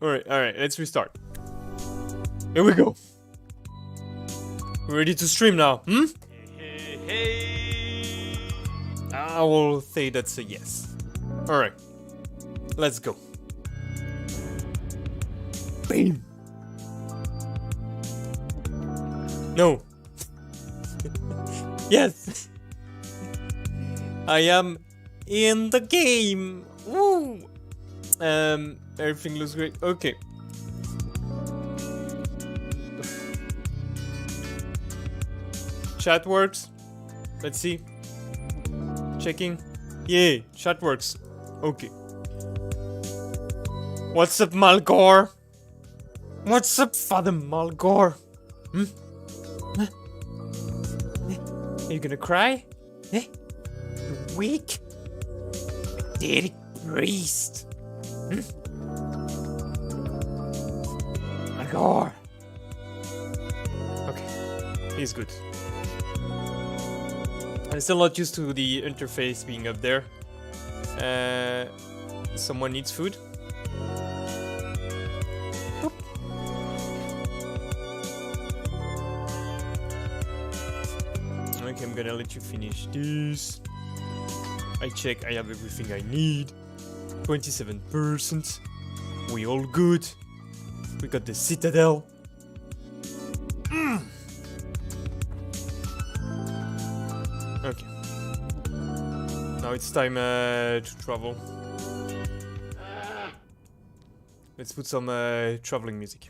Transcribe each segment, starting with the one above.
Alright, let's restart. Here we go. Ready to stream now, hmm? Hey. I will say that's a yes. Alright. Let's go. Bam! No. Yes! I am in the game! Woo! Everything looks great. Okay. Chat works. Let's see. Checking. Yay, chat works. Okay. What's up, Malgor? What's up, Father Malgor? Hmm? Huh? Are you gonna cry? Eh? You weak? Pathetic priest. Hmm? Malgor. Okay, he's good. I'm still not used to the interface being up there. Someone needs food. Boop. Okay, I'm gonna let you finish this. I check, I have everything I need. 27%. We all good. We got the citadel. Okay. Now it's time to travel. Let's put some traveling music.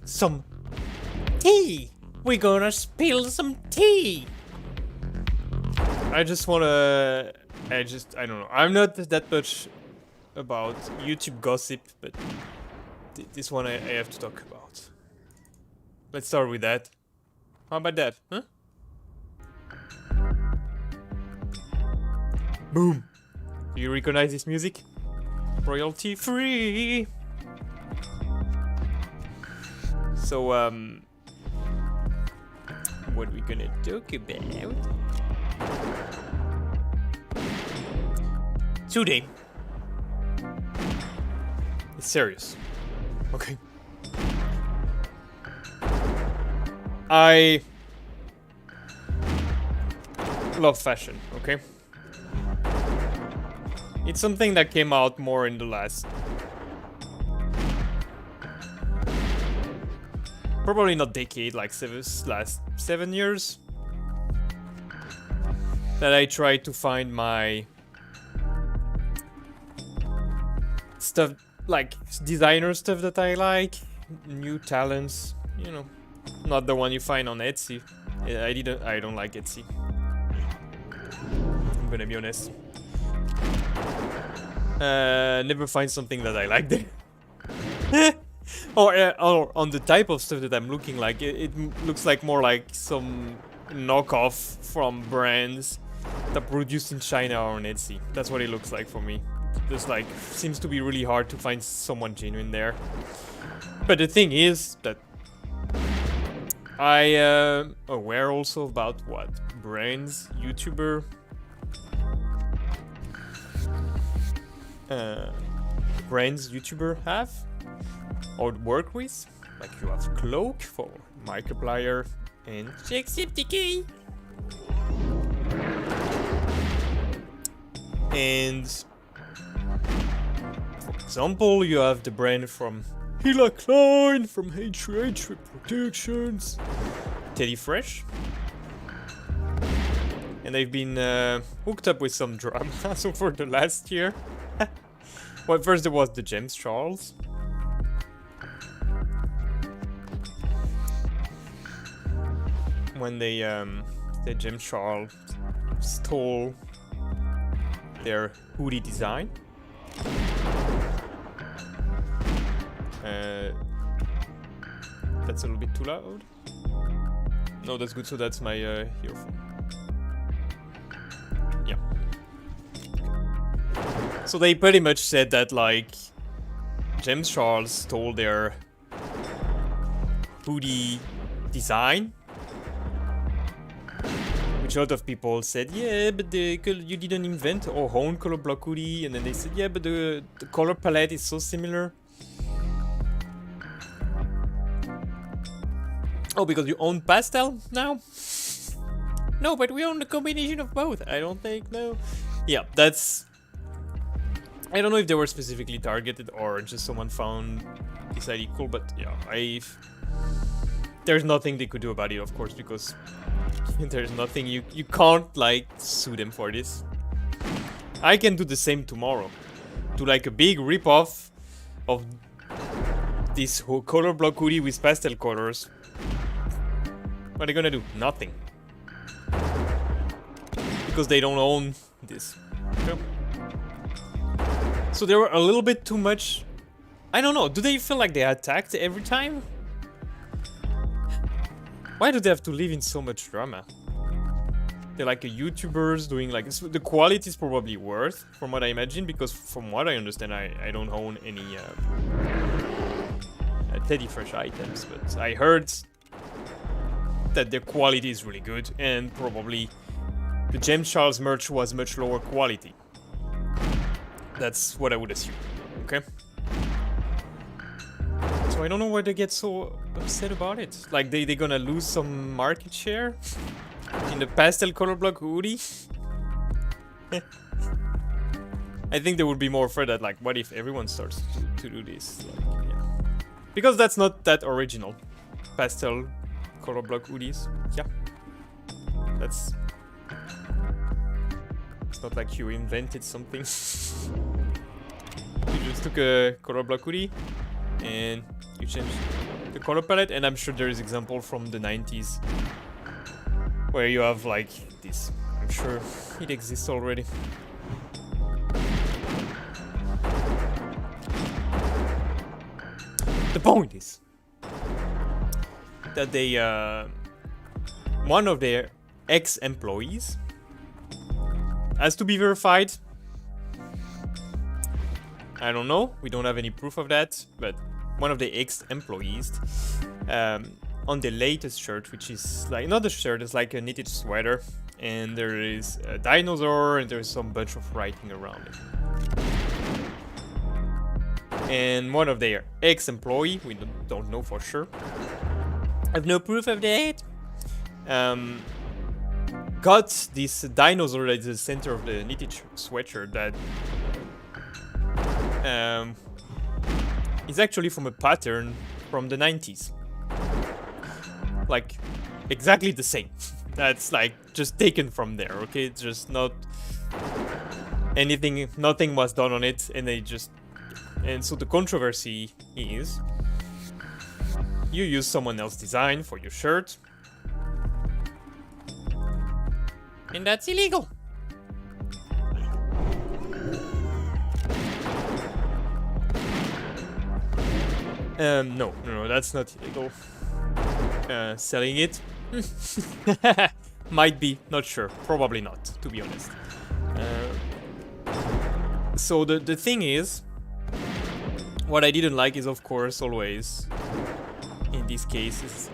some tea. We're gonna spill some tea. I don't know. I'm not that much about YouTube gossip, but this one I have to talk about. Let's start with that. How about that, huh? Boom. Do you recognize this music? Royalty free. So, what are we gonna talk about? Today. It's serious. Okay. I love fashion, okay? It's something that came out more in the last... probably not decade, like last 7 years. That I tried to find my stuff, like designer stuff that I like, new talents, you know, not the one you find on Etsy. I don't like Etsy. I'm gonna be honest. Never find something that I like there. or on the type of stuff that I'm looking like, it looks like more like some knockoff from brands that produced in China or on Etsy. That's what it looks like for me. Just like, seems to be really hard to find someone genuine there. But the thing is that I am aware also about what brands YouTuber have or work with. Like you have Cloak for Markiplier and Jacksepticeye. And for example, you have the brand from Hila Klein from H3H Productions, Teddy Fresh. And they've been hooked up with some drama so for the last year. Well, first there was the James Charles. When the James Charles stole their hoodie design. That's a little bit too loud. No, that's good. So that's my earphone. Yeah. So they pretty much said that like James Charles stole their hoodie design. Which a lot of people said, yeah, but you didn't invent or own color block hoodie. And then they said, yeah, but the color palette is so similar. Oh, because you own pastel now? No, but we own the combination of both. I don't think, no. Yeah, that's... I don't know if they were specifically targeted or just someone found this idea cool, but yeah, there's nothing they could do about it, of course, because there's nothing you can't like sue them for this. I can do the same tomorrow. Do like a big rip-off of this whole color block hoodie with pastel colors. What are they gonna do? Nothing. Because they don't own this. Okay. So they were a little bit too much... I don't know, do they feel like they're attacked every time? Why do they have to live in so much drama? They're like a YouTubers doing like... The quality is probably worth, from what I imagine, because from what I understand, I don't own any Teddy Fresh items, but I heard that the quality is really good, and probably the James Charles merch was much lower quality. That's what I would assume, okay? So I don't know why they get so upset about it. Like they gonna lose some market share in the pastel color block hoodie? I think they would be more afraid that like, what if everyone starts to do this? Like, yeah. Because that's not that original. Pastel color block hoodies. Yeah. That's... It's not like you invented something. You just took a color block hoodie and you changed the color palette, and I'm sure there is example from the 90s where you have like this. I'm sure it exists already. The point is that they, one of their ex-employees has to be verified. I don't know, we don't have any proof of that, but one of the ex-employees on the latest shirt, which is like not a shirt, it's like a knitted sweater, and there is a dinosaur and there's some bunch of writing around it. And one of their ex-employee, we don't know for sure, I have no proof of that, got this dinosaur at the center of the knitted sweatshirt that is actually from a pattern from the 90s. Like, exactly the same. That's like just taken from there, okay? It's just not anything, nothing was done on it, and they just... And so the controversy is, you use someone else's design for your shirt, and that's illegal. No, that's not illegal. Selling it? Might be, not sure. Probably not, to be honest. So the thing is, what I didn't like is, of course, always, in this case, is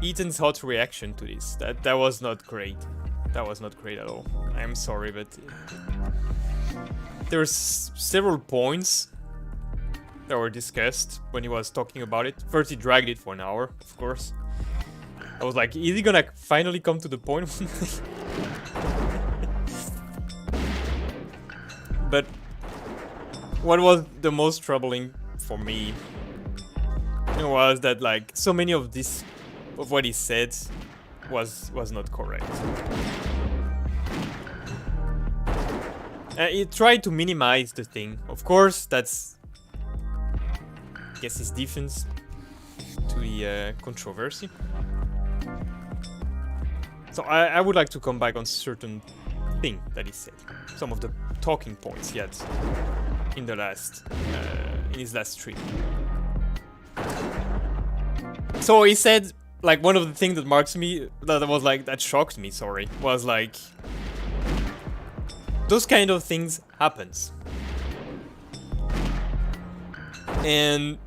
Ethan's hot reaction to this. That was not great. That was not great at all. I'm sorry, but there's several points that were discussed when he was talking about it. First, he dragged it for an hour, of course. I was like, is he gonna finally come to the point? But what was the most troubling for me was that, like, so many of this, of what he said was not correct. He tried to minimize the thing. Of course, that's, I guess, his defense to the controversy. So I would like to come back on certain thing that he said. Some of the talking points he had in the last, in his last stream. So he said, like, one of the things that marks me, that shocked me, sorry, was like, those kind of things happens. And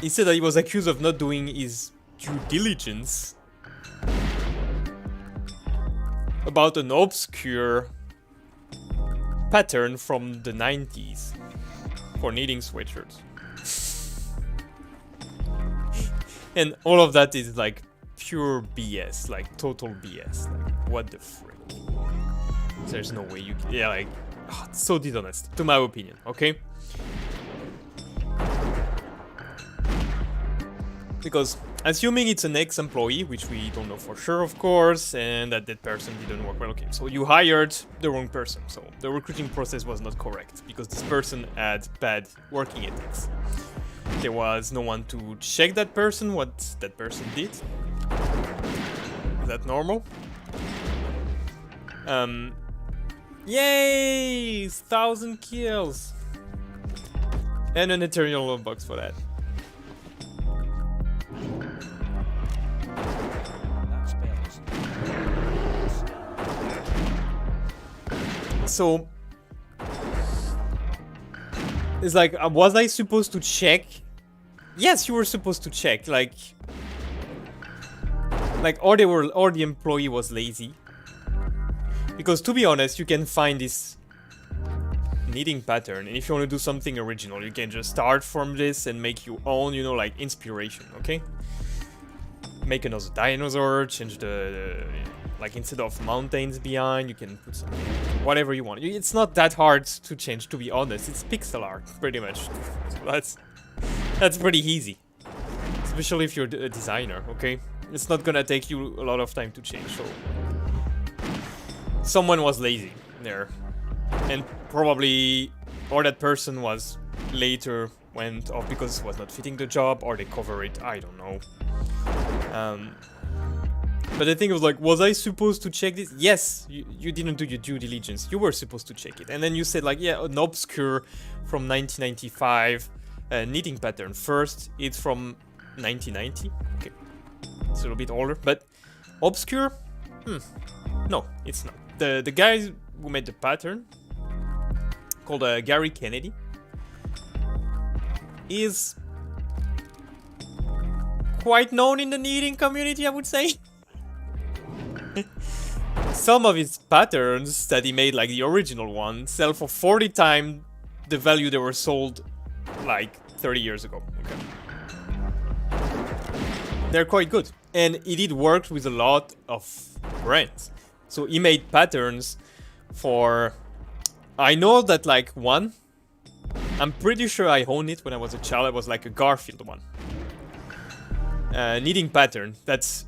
he said that he was accused of not doing his due diligence about an obscure pattern from the 90s for knitting sweatshirts. And all of that is like pure BS, like total BS. Like, what the frick? There's no way you can, yeah, like, oh, it's so dishonest, to my opinion, okay? Because assuming it's an ex-employee, which we don't know for sure, of course, and that person didn't work well, okay, so you hired the wrong person, so the recruiting process was not correct, because this person had bad working ethics. There was no one to check that person, what that person did. Is that normal? Yay! 1,000 kills! And an eternal love box for that. So, it's like, was I supposed to check? Yes, you were supposed to check, like, or the employee was lazy. Because to be honest, you can find this knitting pattern, and if you want to do something original, you can just start from this and make your own, you know, like, inspiration, okay? Make another dinosaur, change the like, instead of mountains behind, you can put something, whatever you want. It's not that hard to change, to be honest. It's pixel art, pretty much. So that's pretty easy. Especially if you're a designer, okay? It's not gonna take you a lot of time to change, so... Someone was lazy there. And probably... Or that person was later went off because it was not fitting the job, or they cover it, I don't know. But the thing was like, was I supposed to check this? Yes, you didn't do your due diligence. You were supposed to check it. And then you said like, yeah, an obscure from 1995 knitting pattern. First, it's from 1990. Okay, it's a little bit older, but obscure? No, it's not. The guy who made the pattern, called Gary Kennedy, is quite known in the knitting community, I would say. Some of his patterns that he made, like the original one, sell for 40 times the value they were sold like 30 years ago. Okay. They're quite good. And he did work with a lot of brands. So he made patterns for... I know that like one, I'm pretty sure I owned it when I was a child. It was like a Garfield one. Knitting pattern. That's...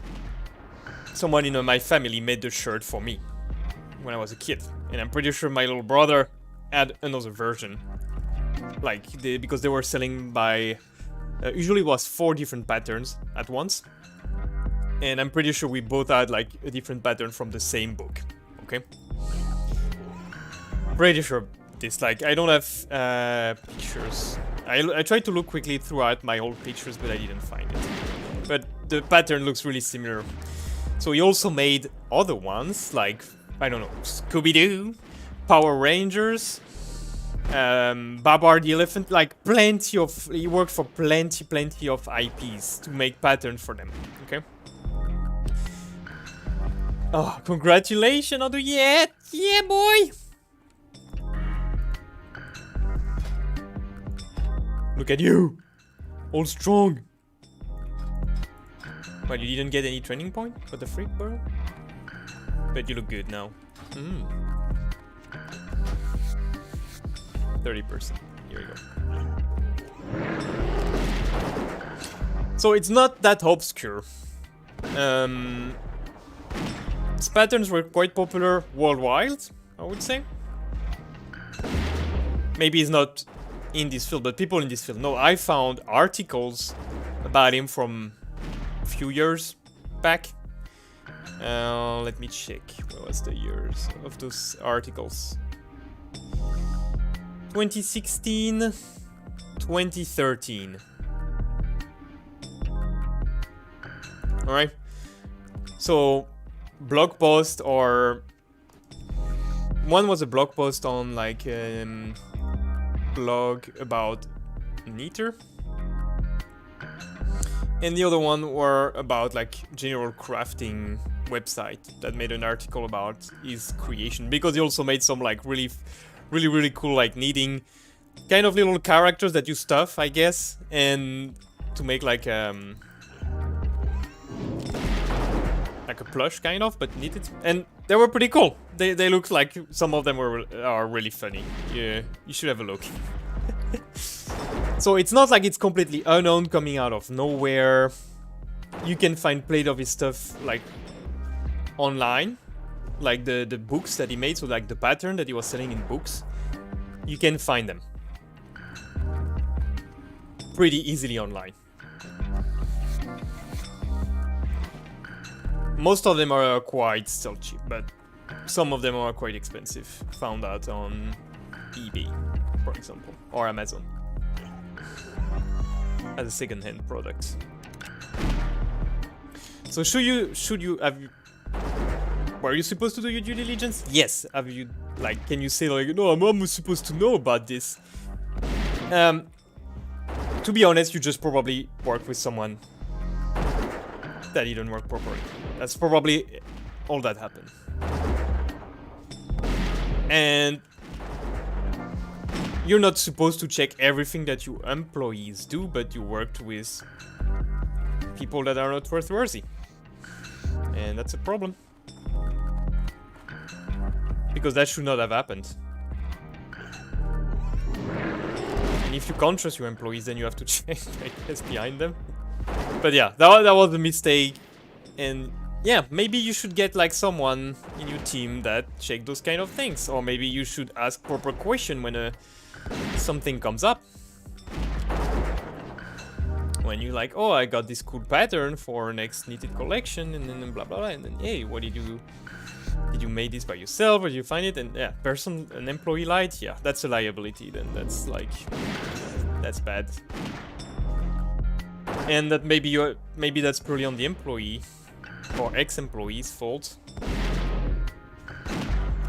Someone in my family made the shirt for me when I was a kid, and I'm pretty sure my little brother had another version, like because they were selling by usually it was 4 different patterns at once, and I'm pretty sure we both had like a different pattern from the same book. Okay, pretty sure this. Like I don't have pictures. I tried to look quickly throughout my old pictures, but I didn't find it. But the pattern looks really similar. So he also made other ones, like, I don't know, Scooby-Doo, Power Rangers, Babar the Elephant, like plenty of, he worked for plenty of IPs to make patterns for them, okay? Oh, congratulations on the yeah boy! Look at you, all strong. Well, you didn't get any training point for the freak bro? But you look good now. 30%. Here we go. So it's not that obscure. Its patterns were quite popular worldwide, I would say. Maybe it's not in this field, but people in this field know. I found articles about him from few years back. Let me check. What was the years of those articles? 2016, 2013. Alright. So, blog post, or one was a blog post on like blog about Neater. And the other one were about like general crafting website that made an article about his creation, because he also made some like really cool like knitting kind of little characters that you stuff, I guess, and to make like a plush kind of, but knitted, and they were pretty cool. They look like some of them are really funny. Yeah, you should have a look. So it's not like it's completely unknown, coming out of nowhere. You can find plenty of his stuff like online, like the books that he made, so like the pattern that he was selling in books. You can find them pretty easily online. Most of them are quite still cheap, but some of them are quite expensive. Found out on eBay, for example, or Amazon, as a second-hand product. So were you supposed to do your due diligence? Yes. Have you, like, can you say like, no, I'm supposed to know about this? To be honest, you just probably worked with someone that didn't work properly. That's probably all that happened. And you're not supposed to check everything that your employees do, but you worked with people that are not trustworthy. And that's a problem. Because that should not have happened. And if you can't trust your employees, then you have to check, I guess, behind them. But yeah, that was a mistake. And yeah, maybe you should get like someone in your team that check those kind of things. Or maybe you should ask proper question when something comes up. When you like, oh, I got this cool pattern for next knitted collection, and then blah blah blah, and then hey, what did you do? Did you make this by yourself, or did you find it? And yeah, an employee lied. Yeah, that's a liability. Then that's like, that's bad. And that maybe that's purely on the employee or ex-employee's fault.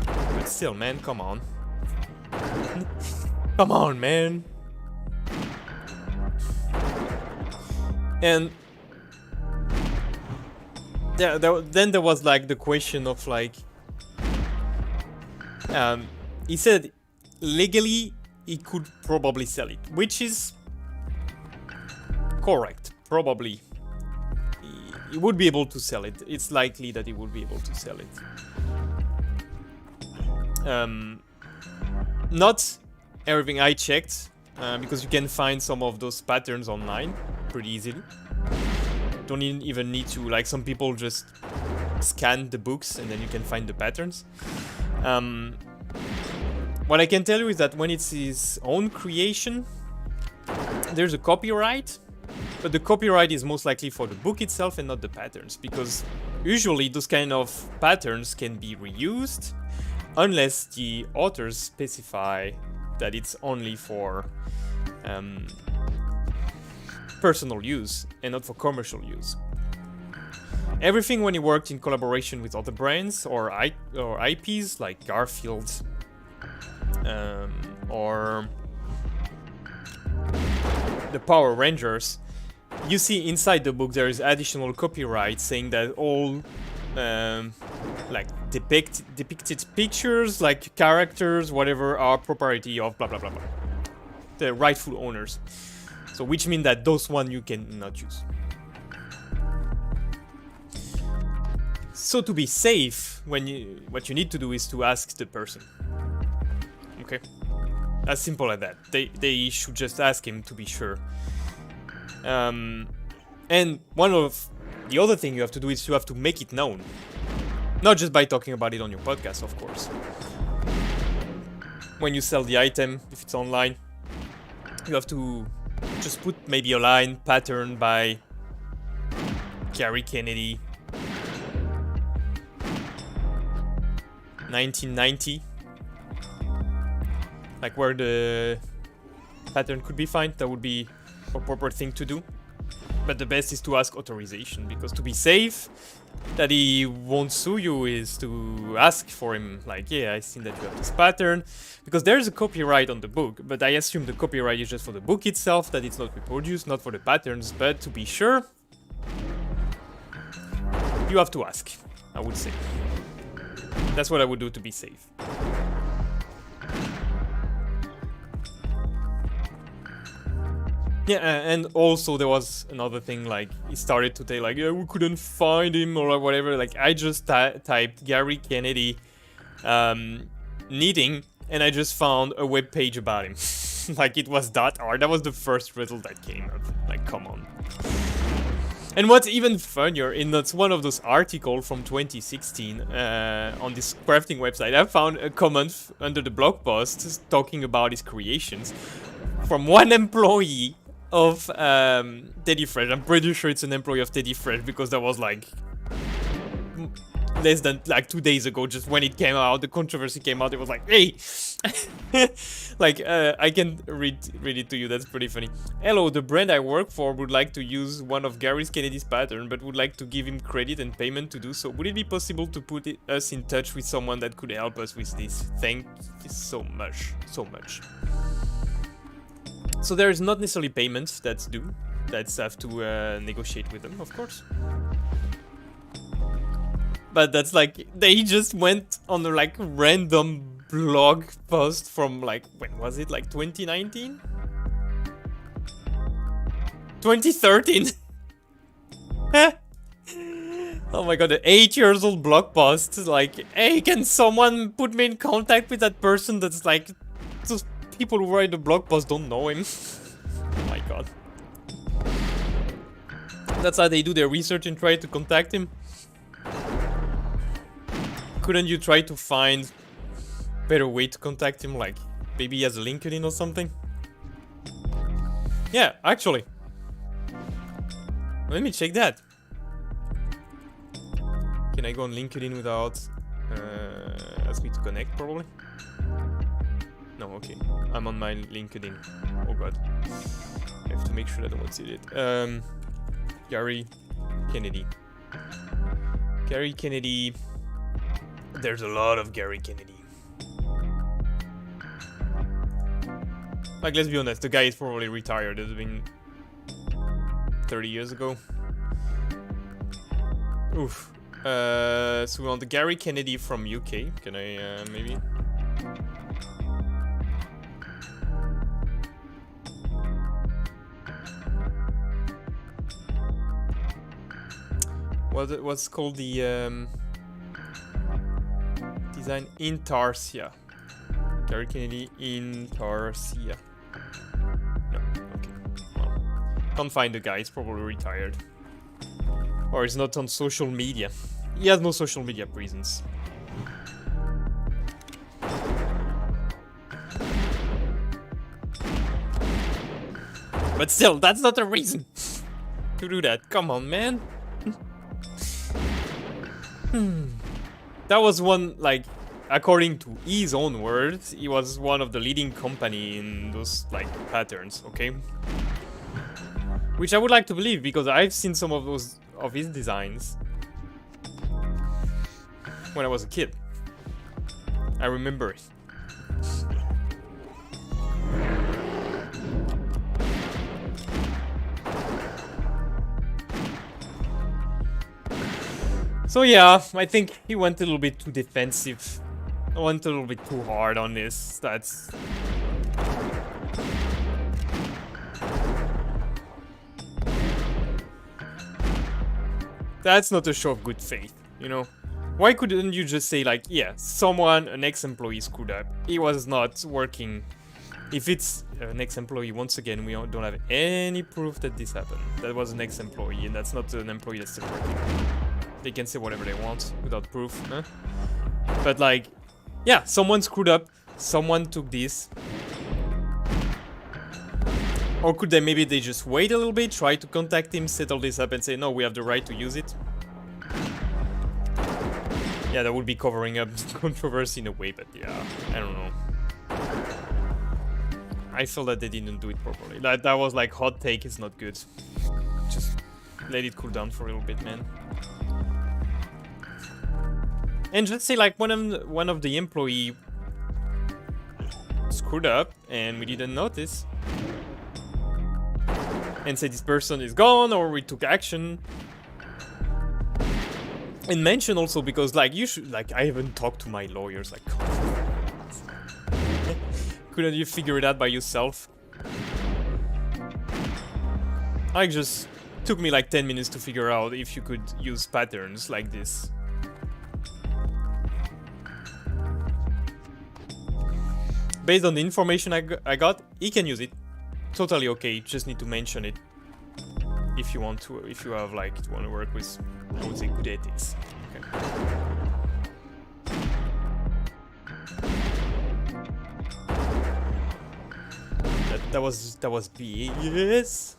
But still, man, come on. Come on, man. And yeah, then there was like the question of like, he said legally he could probably sell it, which is correct. Probably he would be able to sell it. It's likely that he would be able to sell it. Not everything I checked, because you can find some of those patterns online pretty easily. Don't even need to, like, some people just scan the books and then you can find the patterns. What I can tell you is that when it's his own creation, there's a copyright, but the copyright is most likely for the book itself and not the patterns, because usually those kind of patterns can be reused unless the authors specify that it's only for personal use and not for commercial use. Everything when he worked in collaboration with other brands or IPs like Garfield or the Power Rangers, you see inside the book there is additional copyright saying that all like depicted pictures, like characters, whatever, are property of blah blah blah blah, the rightful owners. So which means that those one you cannot use. So to be safe, what you need to do is to ask the person. Okay, as simple as that. They should just ask him to be sure. And one of the other thing you have to do is you have to make it known. Not just by talking about it on your podcast, of course. When you sell the item, if it's online, you have to just put maybe a line, pattern by Gary Kennedy, 1990. Like where the pattern could be found. That would be a proper thing to do. But the best is to ask authorization, because to be safe, that he won't sue you, is to ask for him, like, yeah, I seen that you have this pattern, because there's a copyright on the book, but I assume the copyright is just for the book itself, that it's not reproduced, not for the patterns. But to be sure, you have to ask, I would say. That's what I would do to be safe. Yeah, and also there was another thing, like, he started to say, like, yeah, we couldn't find him or whatever. Like, I just typed Gary Kennedy knitting, and I just found a web page about him. Like, it was .art. That was the first result that came up. Like, come on. And what's even funnier, in that's one of those articles from 2016 on this crafting website, I found a comment under the blog post talking about his creations from one employee of Teddy Fresh. I'm pretty sure it's an employee of Teddy Fresh, because that was like less than like 2 days ago, just when it came out, the controversy came out. It was like, hey, like I can read it to you. That's pretty funny. Hello, the brand I work for would like to use one of Gary Kennedy's pattern, but would like to give him credit and payment to do so. Would it be possible to put us in touch with someone that could help us with this? Thank you so much, so much. So there is not necessarily payments that's due. That's have to negotiate with them, of course. But that's like, they just went on a like random blog post from like, when was it? Like 2019? 2013? Oh my god, an 8 years old blog post. Like, hey, can someone put me in contact with that person? That's like, those people who write the blog post don't know him. Oh my god. That's how they do their research and try to contact him. Couldn't you try to find better way to contact him? Like, maybe he has a LinkedIn or something? Yeah, actually. Let me check that. Can I go on LinkedIn without ask me to connect, probably? No, okay. I'm on my LinkedIn. Oh god. I have to make sure that I won't see it. Gary Kennedy. Gary Kennedy. There's a lot of Gary Kennedy. Like, let's be honest, the guy is probably retired. It's been 30 years ago. Oof. So we want the Gary Kennedy from UK. Can I maybe? What's called the design in Tarsia? Gary Kennedy in Tarsia. No, okay. Well, can't find the guy. He's probably retired, or he's not on social media. He has no social media presence. But still, that's not a reason to do that. Come on, man. That was one, like, according to his own words, he was one of the leading company in those, like, patterns, okay? Which I would like to believe, because I've seen some of those, of his designs when I was a kid. I remember it. So yeah, I think he went a little bit too defensive. I went a little bit too hard on this. That's not a show of good faith, you know? Why couldn't you just say, like, yeah, someone, an ex-employee screwed up. He was not working. If it's an ex-employee, once again, we don't have any proof that this happened. That was an ex-employee, and that's not an employee that's still working. They can say whatever they want without proof, huh? But, like, yeah, someone screwed up. Someone took this. Or could they, maybe they just wait a little bit, try to contact him, settle this up and say, no, we have the right to use it. Yeah, that would be covering up controversy in a way, but yeah, I don't know. I feel that they didn't do it properly. That was like, hot take is not good. Just let it cool down for a little bit, man. And just say, like, one of the employee screwed up and we didn't notice. And say this person is gone, or we took action. And mention also, because, like, you should, like, I haven't talked to my lawyers, like, couldn't you figure it out by yourself? Like, just took me like 10 minutes to figure out if you could use patterns like this. Based on the information I got, he can use it. Totally okay, just need to mention it. If you want to, if you have, like, want to work with, I would say, good ethics. Okay. That was BS.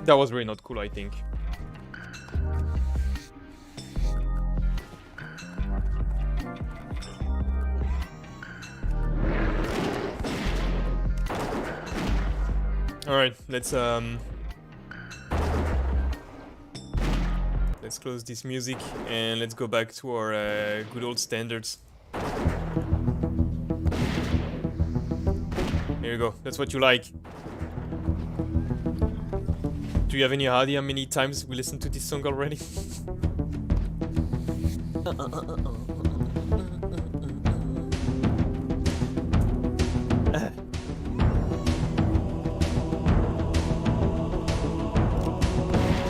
That was really not cool, I think. All right, let's close this music and let's go back to our good old standards. Here you go. That's what you like. Do you have any idea how many times we listened to this song already?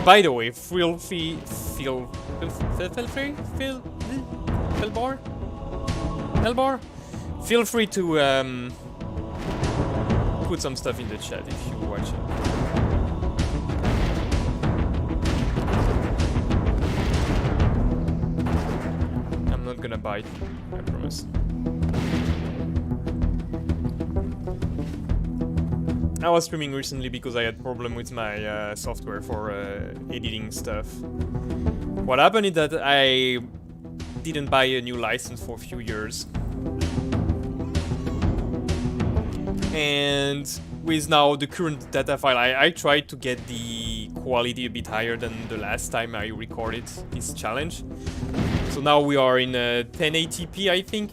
By the way, feel free to put some stuff in the chat if you watch it. gonna buy it, I promise. I was streaming recently because I had problem with my software for editing stuff. What happened is that I didn't buy a new license for a few years. And with now the current data file, I tried to get the quality a bit higher than the last time I recorded this challenge. So now we are in 1080p, I think.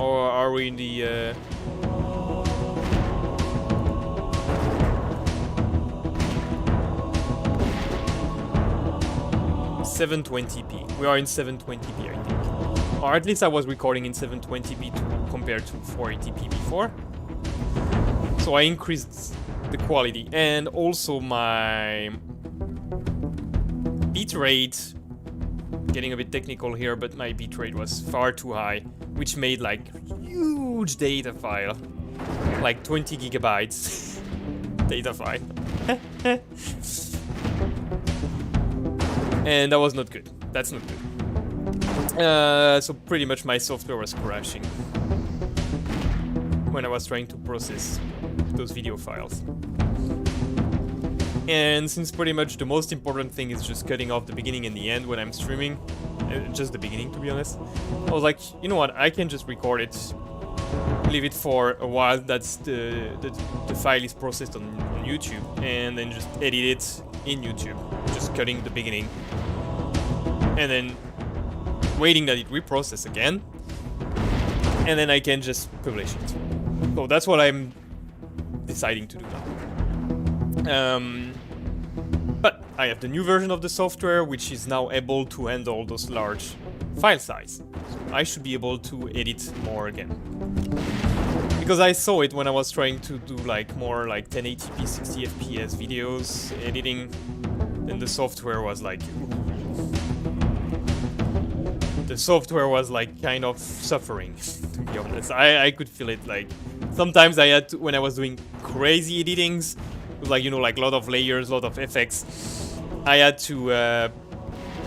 Or are we in the... 720p. We are in 720p, I think. Or at least I was recording in 720p compared to 480p before. So I increased the quality. And also my bitrate, getting a bit technical here, but my bitrate was far too high, which made like huge data file. Like 20 gigabytes data file. And that was not good. That's not good. So pretty much my software was crashing when I was trying to process those video files. And since pretty much the most important thing is just cutting off the beginning and the end when I'm streaming, just the beginning to be honest, I was like, you know what, I can just record it, leave it for a while, that's the file is processed on YouTube, and then just edit it in YouTube, just cutting the beginning, and then waiting that it reprocess again, and then I can just publish it. So that's what I'm deciding to do now. But I have the new version of the software, which is now able to handle those large file size. So I should be able to edit more again. Because I saw it when I was trying to do like more like 1080p 60 fps videos editing, then the software was like kind of suffering, to be honest. I could feel it. Like sometimes I had to, when I was doing crazy editings, it was like, you know, like a lot of layers, a lot of effects, I had to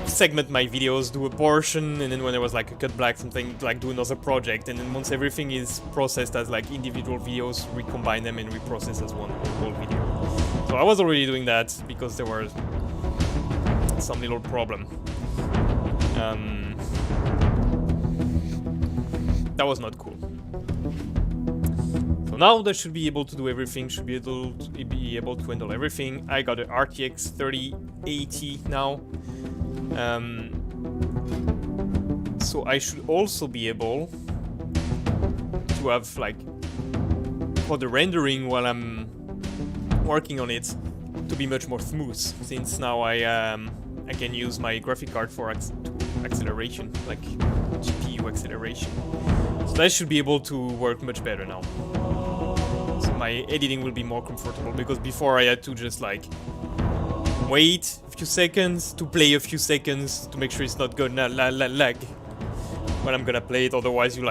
segment my videos, do a portion, and then when there was like a cut black, something, like do another project, and then once everything is processed as like individual videos, recombine them and reprocess as one whole video. So I was already doing that because there was some little problem. That was not cool. So now that should be able to do everything, should be able to handle everything. I got an RTX 3080 now. So I should also be able to have like for the rendering while I'm working on it to be much more smooth, since now I can use my graphic card for acceleration, like GPU acceleration. So that should be able to work much better now. So my editing will be more comfortable, because before I had to just like wait a few seconds to play a few seconds to make sure it's not gonna lag when I'm gonna play it. Otherwise you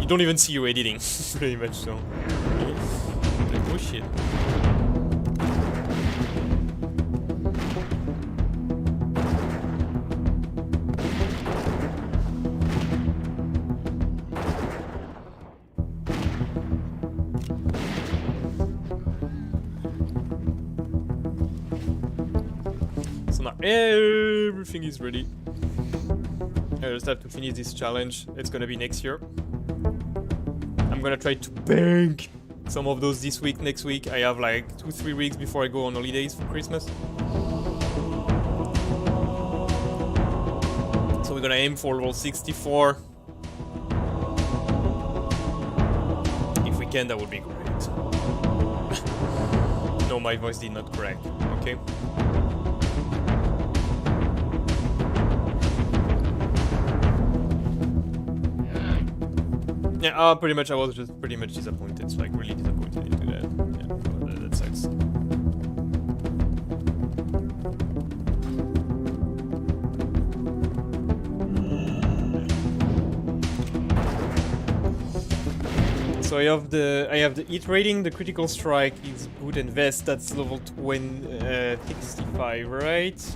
don't even see your editing pretty much. So oh shit. Everything is ready. I just have to finish this challenge. It's gonna be next year. I'm gonna try to bank some of those this week, next week. I have like 2-3 weeks before I go on holidays for Christmas. So we're gonna aim for level 64. If we can, that would be great. No, my voice did not crack. Okay. Yeah, pretty much I was just pretty much disappointed, like really disappointed into that. Yeah, so that sucks. So I have the hit rating, the critical strike is boot and vest, that's level 65, right?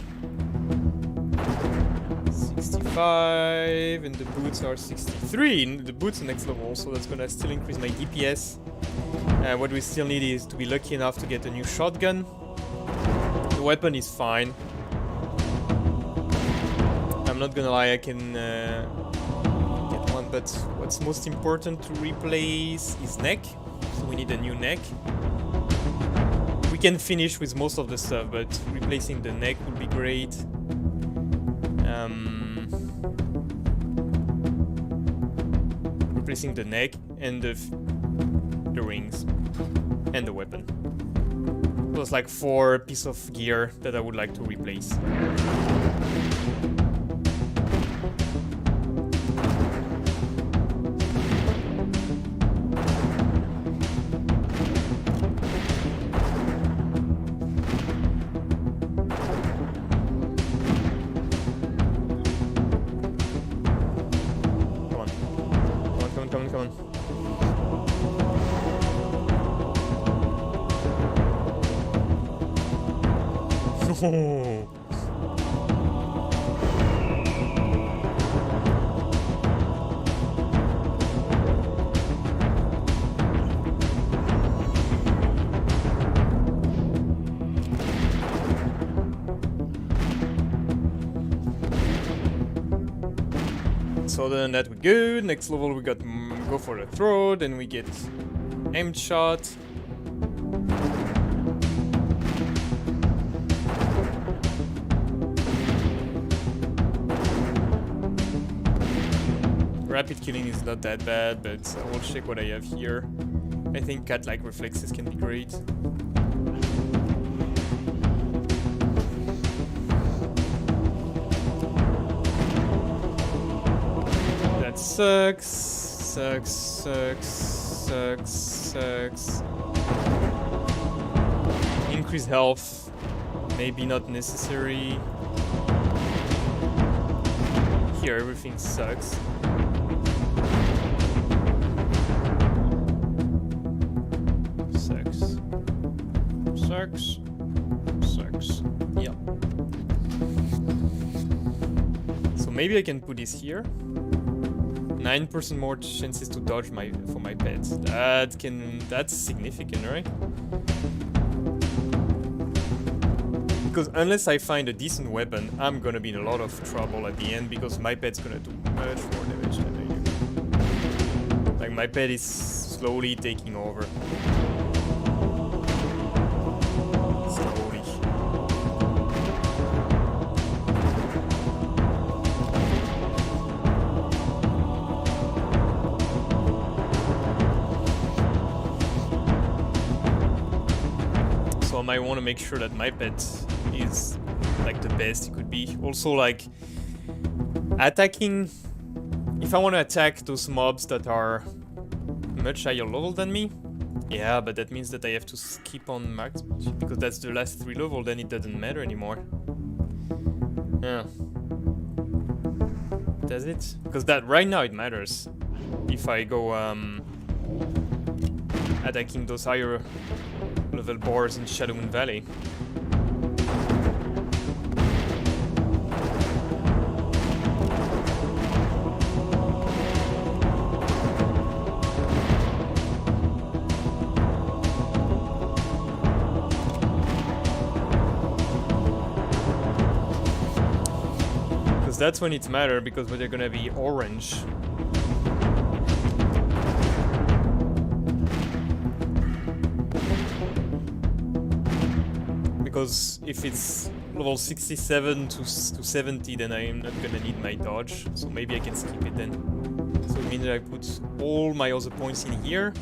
65, and the boots are 63. The boots are next level, so that's gonna still increase my DPS. What we still need is to be lucky enough to get a new shotgun. The weapon is fine. I'm not gonna lie, I can get one, but what's most important to replace is neck. So we need a new neck. We can finish with most of the stuff, but replacing the neck would be great. Replacing the neck and the rings and the weapon. Those like 4 pieces of gear that I would like to replace. Come on. No. So other than that, we're good. Next level, we got go for the throw, then we get aimed shot. Rapid killing is not that bad, but I will check what I have here. I think cat-like reflexes can be great. That sucks. Sucks. Increase health, maybe not necessary. Here everything sucks. Sucks. Yeah. So maybe I can put this here. 9% more chances to dodge for my pet. That's significant, right? Because unless I find a decent weapon, I'm gonna be in a lot of trouble at the end because my pet's gonna do much more damage than I do. Like my pet is slowly taking over. I want to make sure that my pet is like the best it could be. Also, like attacking, if I want to attack those mobs that are much higher level than me, yeah, but that means that I have to skip on max because that's the last 3 level, then it doesn't matter anymore. Yeah. Does it? Because that right now it matters. If I go attacking those higher level boars in Shadow Moon Valley. Because that's when it matters, because when they're gonna be orange. Because if it's level 67 to 70, then I'm not gonna need my dodge, so maybe I can skip it then. So it means that I put all my other points in here.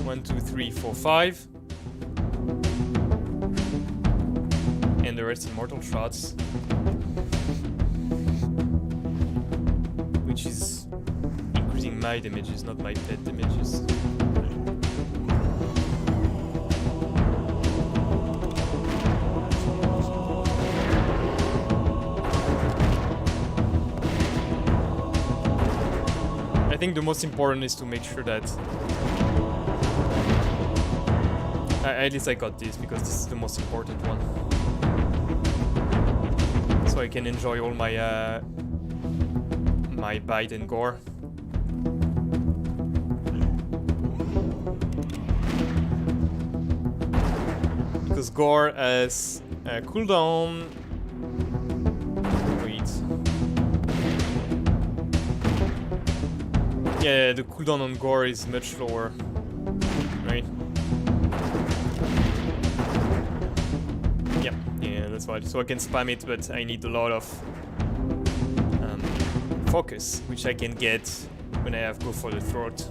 1, 2, 3, 4, 5. And the rest in mortal shots. Which is increasing my damages, not my pet damages. I think the most important is to make sure that at least I got this because this is the most important one. so I can enjoy all my my bite and gore. Because gore has a cooldown. Wait. Yeah, the cooldown on gore is much lower, right? Yeah, that's right. So I can spam it, but I need a lot of focus, which I can get when I have go for the throat.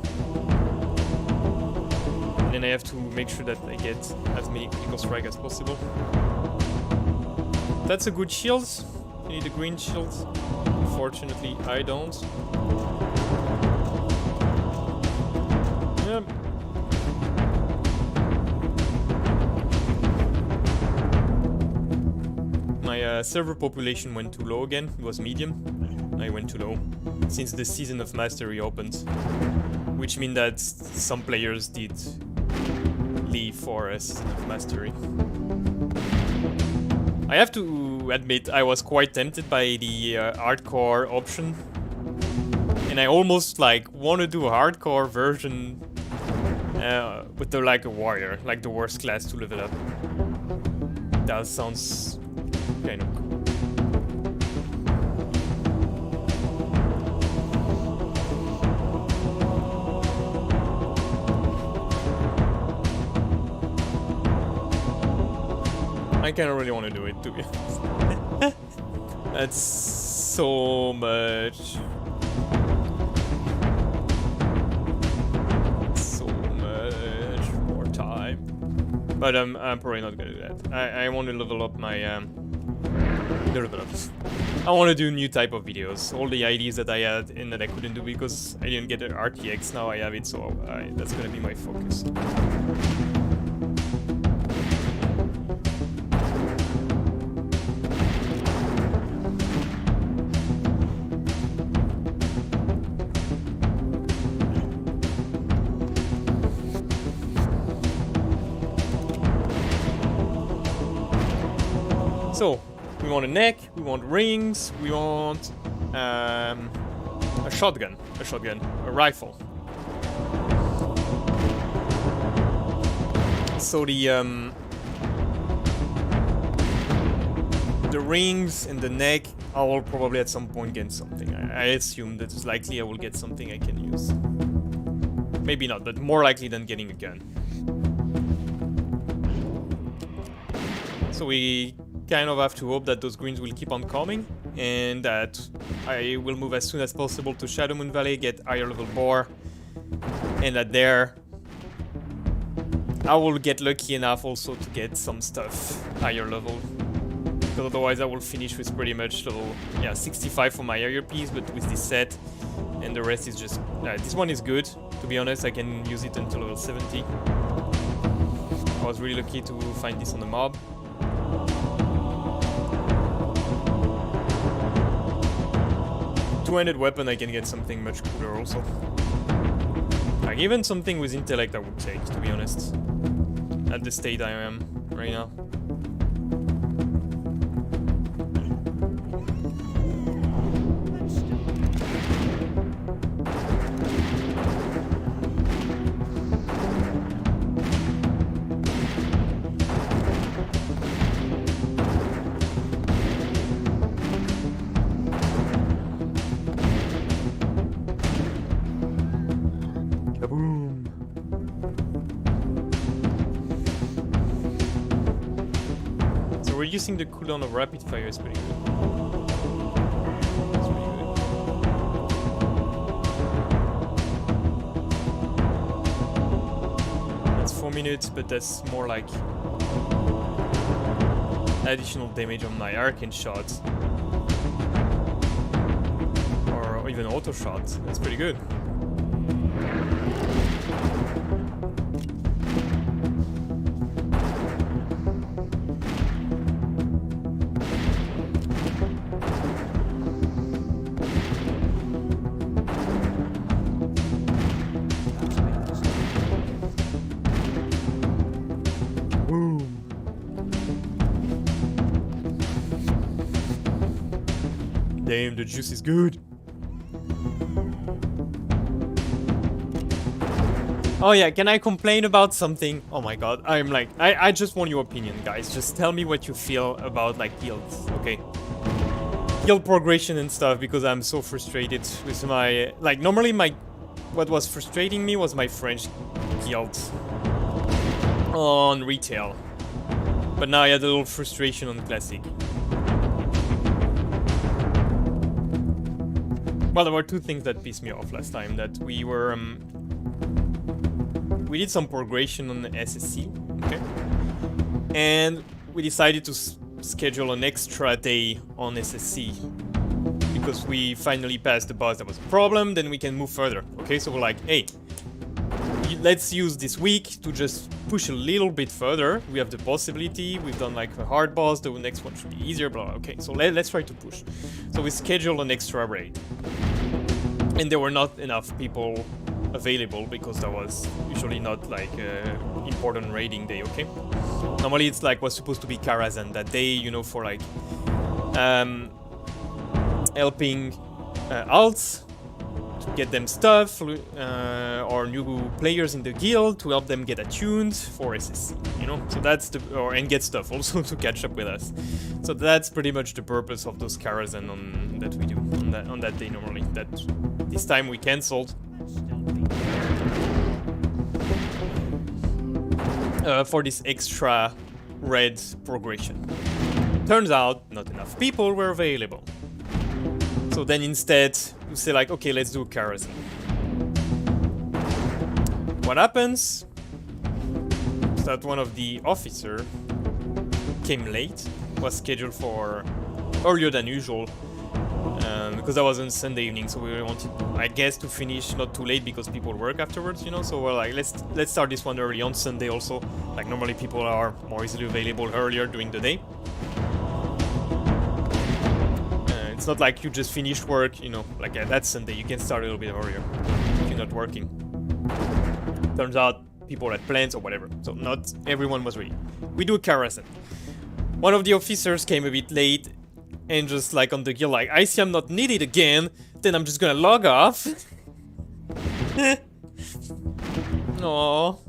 And then I have to make sure that I get as many critical strike as possible. That's a good shield. You need a green shield. Unfortunately, I don't. Yep. My server population went too low again. It was medium. I went too low since the Season of Mastery opened, which means that some players did leave for a Season of Mastery. I have to admit I was quite tempted by the hardcore option, and I almost like want to do a hardcore version with the like a warrior, like the worst class to level up. That sounds kind of cool. I kind of really want to do it, to be honest. That's so much. So much more time. But I'm probably not gonna do that. I want to level up my I want to do new type of videos. All the ideas that I had and that I couldn't do because I didn't get an RTX, now I have it, so that's gonna be my focus. So, we want a neck, we want rings, we want a shotgun, a rifle. So the rings and the neck, I will probably at some point get something. I assume that it's likely I will get something I can use. Maybe not, but more likely than getting a gun. So we kind of have to hope that those greens will keep on coming, and that I will move as soon as possible to Shadow Moon Valley, get higher level Boar, and that there I will get lucky enough also to get some stuff higher level, because otherwise I will finish with pretty much level 65 for my area piece, but with this set, and the rest is just this one is good, to be honest. I can use it until level 70. I was really lucky to find this on the mob. Two-handed weapon, I can get something much cooler also. Like even something with intellect I would take, to be honest. At the state I am right now. Reducing the cooldown of rapid fire is pretty good. That's pretty good. That's 4 minutes, but that's more like additional damage on my arcane shot. Or even auto shot. That's pretty good. damn, the juice is good. Oh yeah, can I complain about something? Oh my god, I'm like, I just want your opinion, guys. Just tell me what you feel about, like, guilds, okay? Guild progression and stuff, because I'm so frustrated with my... Like, normally what was frustrating me was my French guild on retail. But now I had a little frustration on classic. Well, there were two things that pissed me off last time. That we were... we did some progression on the SSC, okay? And we decided to schedule an extra day on SSC. Because we finally passed the boss that was a problem, then we can move further. Okay, so we're like, hey, let's use this week to just push a little bit further. We have the possibility, we've done like a hard boss, the next one should be easier, blah, blah. Okay, so let's try to push. So we scheduled an extra raid. And there were not enough people available because that was usually not like important raiding day, okay? Normally it's like was supposed to be Karazhan that day, you know, for like helping alts to get them stuff or new players in the guild to help them get attuned for SSC, you know? So that's the and get stuff also to catch up with us. So that's pretty much the purpose of those Karazhan that we do on that day normally. That this time we cancelled. For this extra red progression. Turns out not enough people were available. So then instead we say like, okay, let's do a Karazhan. What happens is that one of the officers came late, was scheduled for earlier than usual. Because that was on Sunday evening, so we wanted, I guess, to finish not too late because people work afterwards, you know. So we're like, let's start this one early on Sunday also. Like normally people are more easily available earlier during the day. It's not like you just finished work, you know, like that Sunday. You can start a little bit earlier if you're not working. Turns out people had plans or whatever, so not everyone was ready. We do a Karazhan. One of the officers came a bit late. And just like on the guild, like, I see I'm not needed again, then I'm just gonna log off. Aww.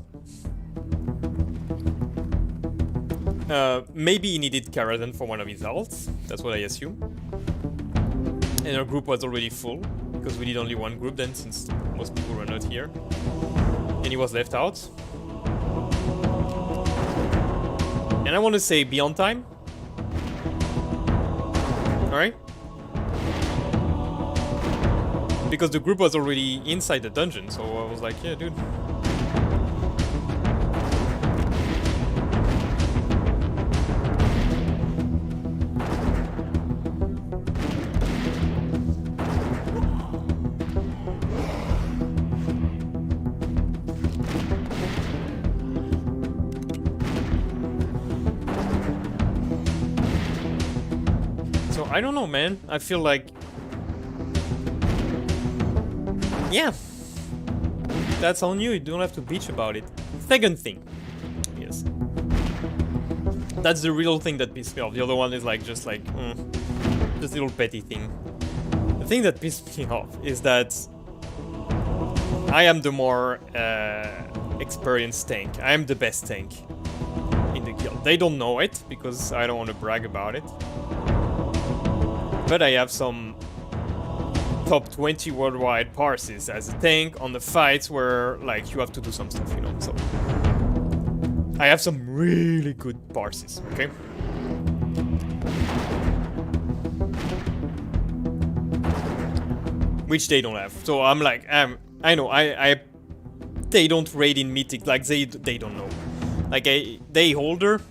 Maybe he needed Karazhan for one of his alts, that's what I assume. And our group was already full, because we did only one group then, since most people were not here. And he was left out. And I want to say, be on time. Alright? Because the group was already inside the dungeon, so I was like, yeah, dude. I don't know, man. I feel like... Yeah. That's on you. You don't have to bitch about it. Second thing. Yes. That's the real thing that pissed me off. The other one is like, just like... just a little petty thing. The thing that pissed me off is that... I am the more experienced tank. I am the best tank in the guild. They don't know it, because I don't want to brag about it. But I have some top 20 worldwide parses as a tank on the fights where, like, you have to do some stuff, you know, so... I have some really good parses, okay? Which they don't have. So I'm like, I know, they don't raid in Mythic, like, they don't know. Like, they older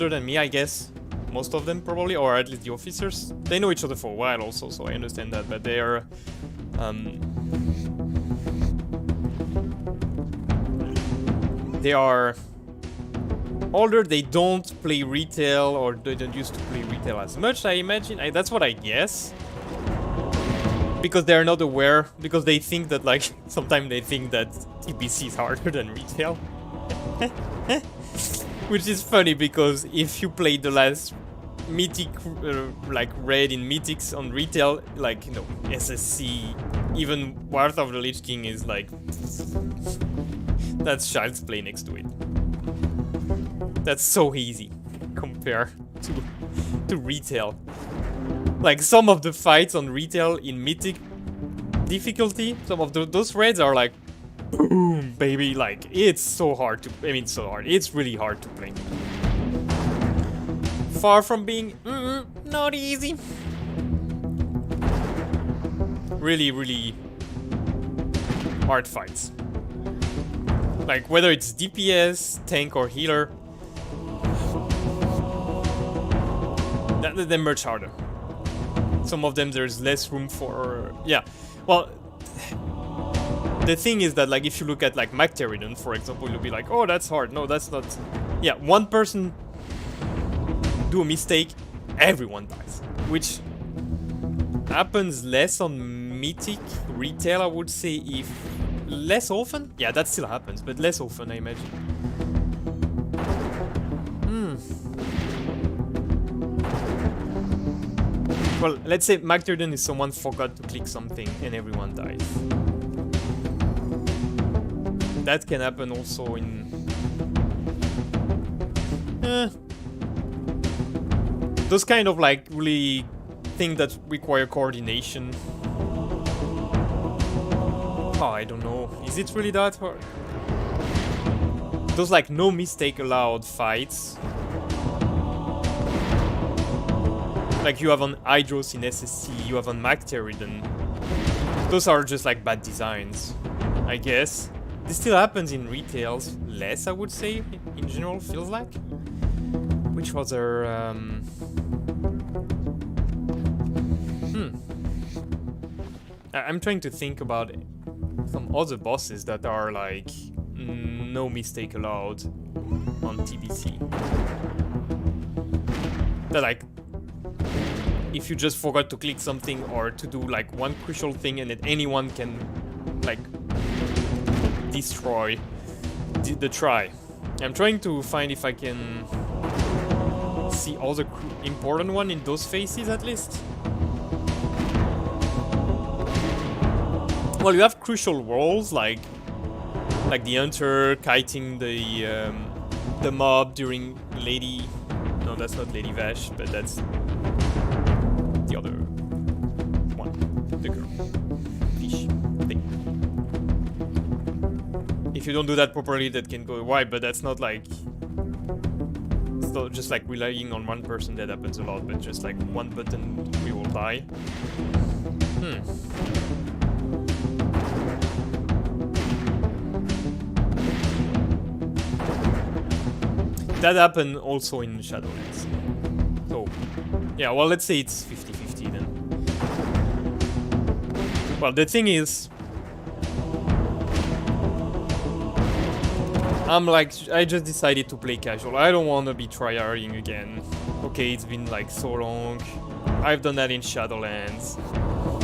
than me, I guess. Most of them probably, or at least the officers. They know each other for a while also, so I understand that, but they are older, they don't play retail, or they don't used to play retail as much, I imagine. That's what I guess. Because they're not aware, because they think that, like, sometimes they think that TPC is harder than retail. Which is funny, because if you played the last mythic, like red in mythics on retail, like, you know, SSC, even Wrath of the Lich King is like, that's child's play next to it. That's so easy compared to retail. Like some of the fights on retail in mythic difficulty, some of those raids are like, boom, baby, like it's so hard to, I mean, so hard, it's really hard to play. Far from being not easy. Really, really hard fights. Like whether it's DPS, tank or healer, they're much harder. Some of them there's less room for, yeah. Well, the thing is that, like, if you look at like Macteridon, for example, you'll be like, oh, that's hard. No, that's not. Yeah, one person do a mistake, everyone dies, which happens less on mythic retail, I would say, if less often. Yeah, that still happens, but less often, I imagine. Well, let's say Macteridon is someone forgot to click something and everyone dies. That can happen also in... those kind of like really things that require coordination. Oh, I don't know. Is it really that hard? Those like no mistake allowed fights. Like you have on Hydros in SSC, you have on Macteridon. Those are just like bad designs, I guess. This still happens in retails, less I would say, in general, feels like. Which other... I'm trying to think about some other bosses that are like no mistake allowed on TBC. That like, if you just forgot to click something or to do like one crucial thing and that anyone can like destroy the try. I'm trying to find if I can see all the important one in those phases at least. Well, you have crucial roles like the hunter kiting the mob during Lady. No, that's not Lady Vash, but that's the other one, the girl, fish thing. If you don't do that properly, that can go wide, but that's not like. It's not just like relying on one person. That happens a lot, but just like one button, we will die. That happened also in Shadowlands. So, yeah, well, let's say it's 50-50 then. Well, the thing is... I'm like, I just decided to play casual. I don't want to be tryharding again. Okay, it's been like so long. I've done that in Shadowlands.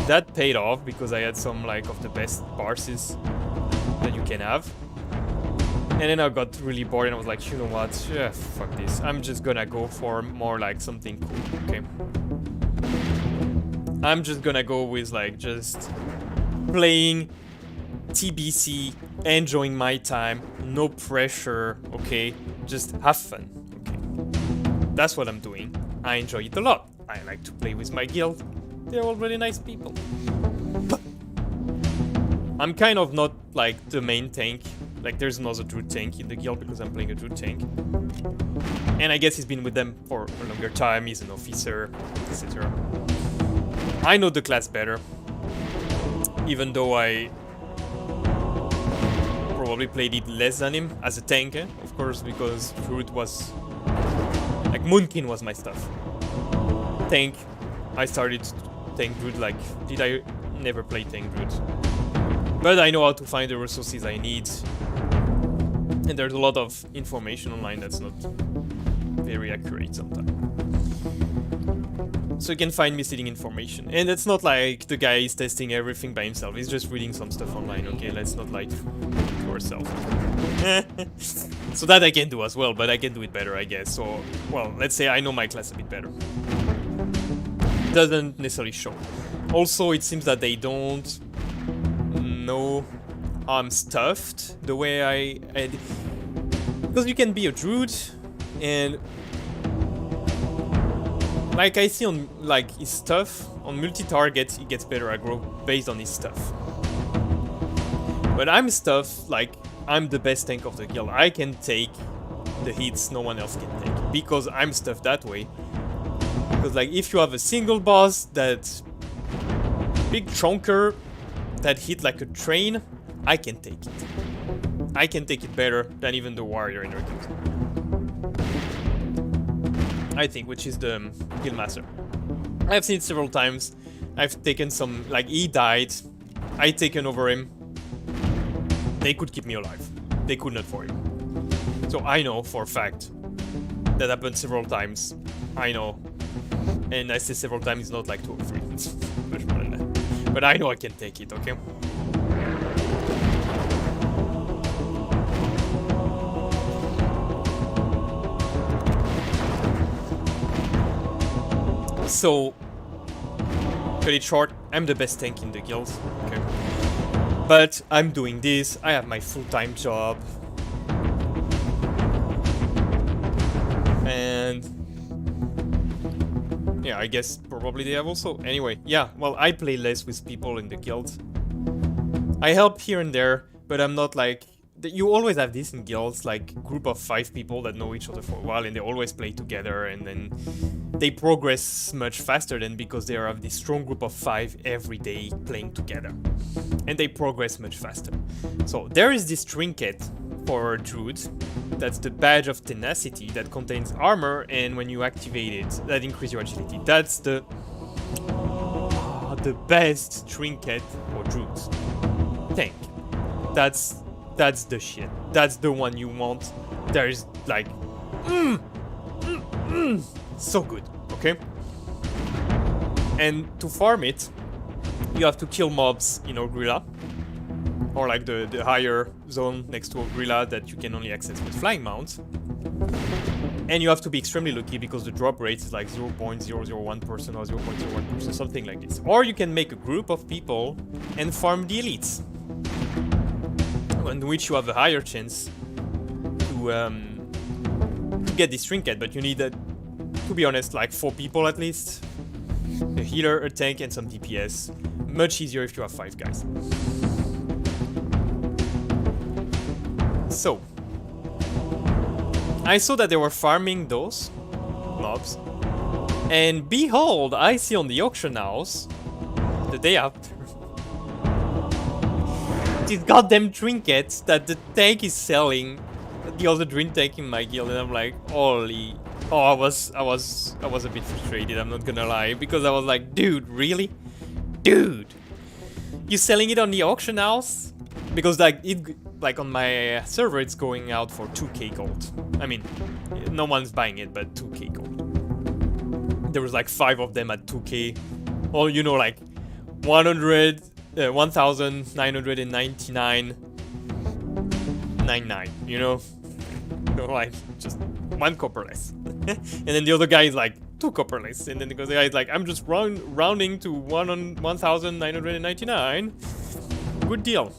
That paid off because I had some like of the best parses that you can have. And then I got really bored and I was like, you know what? Yeah, fuck this. I'm just gonna go for more like something cool, okay? I'm just gonna go with like just playing TBC, enjoying my time, no pressure, okay? Just have fun, okay? That's what I'm doing. I enjoy it a lot. I like to play with my guild. They're all really nice people. I'm kind of not like the main tank. Like there's another druid tank in the guild because I'm playing a druid tank. And I guess he's been with them for a longer time, he's an officer, etc. I know the class better. Even though I probably played it less than him as a tank, of course, because druid was... Like Moonkin was my stuff. Tank, I started tank druid like... Did I never play tank druid? But I know how to find the resources I need. And there's a lot of information online that's not very accurate sometimes. So you can find misleading information. And it's not like the guy is testing everything by himself. He's just reading some stuff online. Okay, let's not lie to ourselves. So that I can do as well, but I can do it better, I guess. So, well, let's say I know my class a bit better. Doesn't necessarily show. Also, it seems that they don't know I'm stuffed the way I because you can be a druid and like I see on like his stuff on multi-targets, he gets better aggro based on his stuff. But I'm stuffed, like I'm the best tank of the guild. I can take the hits no one else can take because I'm stuffed that way. Because like if you have a single boss that big chunker that hit like a train, I can take it. I can take it better than even the warrior in our guild. I think, which is the guildmaster. I've seen it several times. I've taken some, like he died. I taken over him. They could keep me alive. They could not for him. So I know for a fact that happened several times. I know. And I say several times, it's not like 2 or 3. It's much more than that. But I know I can take it, okay? So, cut it short, I'm the best tank in the guild, okay? But I'm doing this, I have my full-time job. And yeah, I guess probably they have also. Anyway, yeah, well, I play less with people in the guild. I help here and there, but I'm not like... You always have this in guilds, like group of 5 people that know each other for a while and they always play together and then they progress much faster than because they have this strong group of 5 every day playing together. And they progress much faster. So there is this trinket for druid. That's the badge of tenacity that contains armor, and when you activate it, that increases your agility. That's the best trinket for druids. Tank. That's the shit. That's the one you want. There's like so good, okay? And to farm it, you have to kill mobs in Orgrilla, or like the higher zone next to Orgrilla that you can only access with flying mounts. And you have to be extremely lucky because the drop rate is like 0.001% or 0.01%, something like this. Or you can make a group of people and farm the elites, in which you have a higher chance to get this trinket, but you need, to be honest, like 4 people at least. A healer, a tank, and some DPS. Much easier if you have 5 guys. So, I saw that they were farming those mobs, and behold, I see on the auction house, the day after, these goddamn trinkets that the tank is selling, the other drink tank in my guild, and I'm like, holy... Oh, I was a bit frustrated, I'm not gonna lie, because I was like, dude, really? Dude! You selling it on the auction house? Because like on my server it's going out for 2k gold. I mean, no one's buying it, but 2k gold. There was like 5 of them at 2k. Or, you know, like 1,999.99, you know? Like, just 1 copper less. And then the other guy is like 2 copper less. And then the guy is like, I'm just rounding to 1,999. Good deal.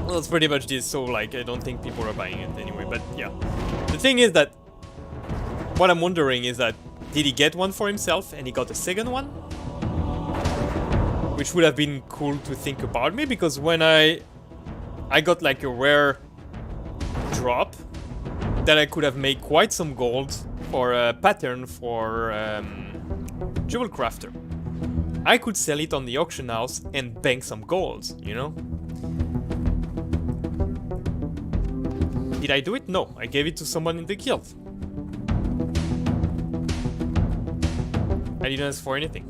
Well, it's pretty much this, so like, I don't think people are buying it anyway, but yeah. The thing is that, what I'm wondering is that, did he get one for himself and he got a second one? Which would have been cool to think about me, because when I got like a rare drop, that I could have made quite some gold for a pattern for Jewel Crafter. I could sell it on the auction house and bank some gold, you know? Did I do it? No, I gave it to someone in the guild. I didn't ask for anything.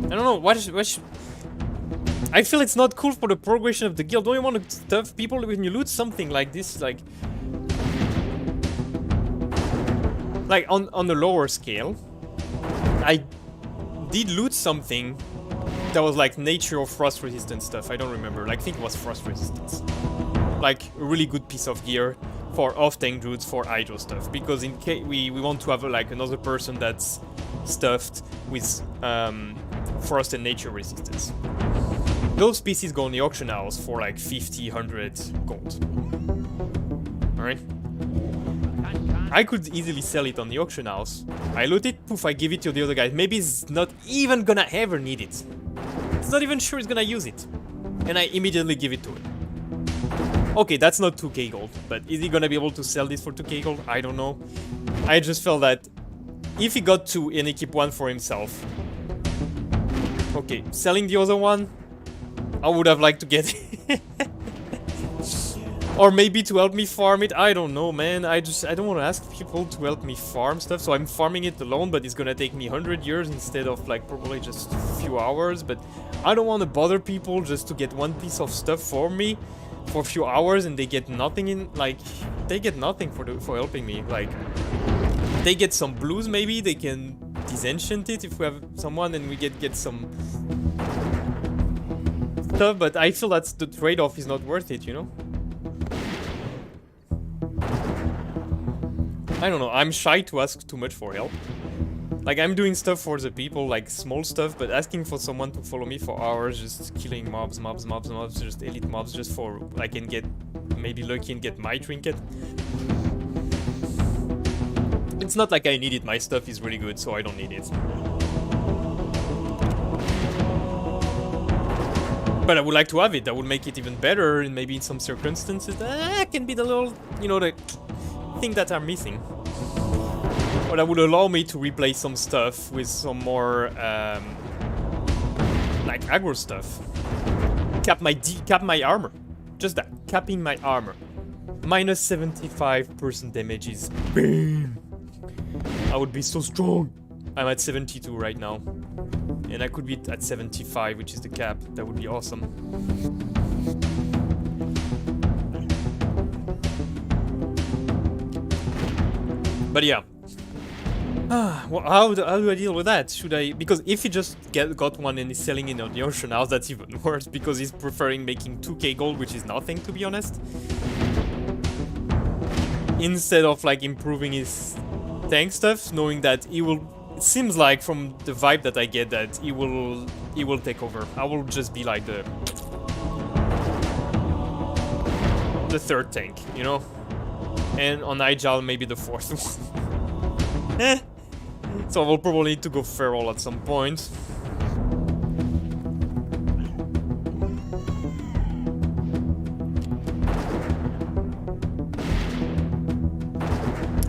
I don't know, what should... I feel it's not cool for the progression of the guild. Don't you want to stuff people when you loot something like this? Like on the lower scale, I did loot something That was like nature or frost resistant stuff. I don't remember. Like, I think it was frost resistance. Like a really good piece of gear for off-tank druids for hydro stuff, because in case we want to have like another person that's stuffed with frost and nature resistance. Those pieces go on the auction house for like 50, 100 gold. Alright? I could easily sell it on the auction house. I loot it, poof, I give it to the other guy. Maybe he's not even gonna ever need it. It's not even sure he's gonna use it. And I immediately give it to him. Okay, that's not 2k gold, but is he gonna be able to sell this for 2k gold? I don't know. I just felt that if he got 2 and he keep 1 for himself. Okay, selling the other one, I would have liked to get it. Or maybe to help me farm it. I don't know, man. I don't want to ask people to help me farm stuff, so I'm farming it alone, but it's gonna take me 100 years instead of like probably just a few hours. But I don't want to bother people just to get one piece of stuff for me for a few hours and they get nothing in, like, they get nothing for helping me. Like, they get some blues, maybe they can disenchant it if we have someone, and we get some stuff, but I feel that's the trade-off is not worth it, you know? I don't know, I'm shy to ask too much for help. Like, I'm doing stuff for the people, like small stuff, but asking for someone to follow me for hours, just killing mobs, just elite mobs, just for I can get maybe lucky and get my trinket. It's not like I need it, my stuff is really good, so I don't need it. But I would like to have it, that would make it even better, and maybe in some circumstances that can be the little, you know, the thing that I'm missing. Or that would allow me to replace some stuff with some more, like aggro stuff. Cap my armor. Just that, capping my armor. Minus 75% damages. Bam! I would be so strong. I'm at 72 right now. And I could be at 75, which is the cap. That would be awesome. But yeah. Well, how do I deal with that? Should I... Because if he just got one and is selling it on the auction house, that's even worse. Because he's preferring making 2k gold, which is nothing, to be honest. Instead of, like, improving his tank stuff, knowing that he will... It seems like, from the vibe that I get, that he will take over. I will just be like the third tank, you know? And on Agile, maybe the fourth one. So I will probably need to go feral at some point.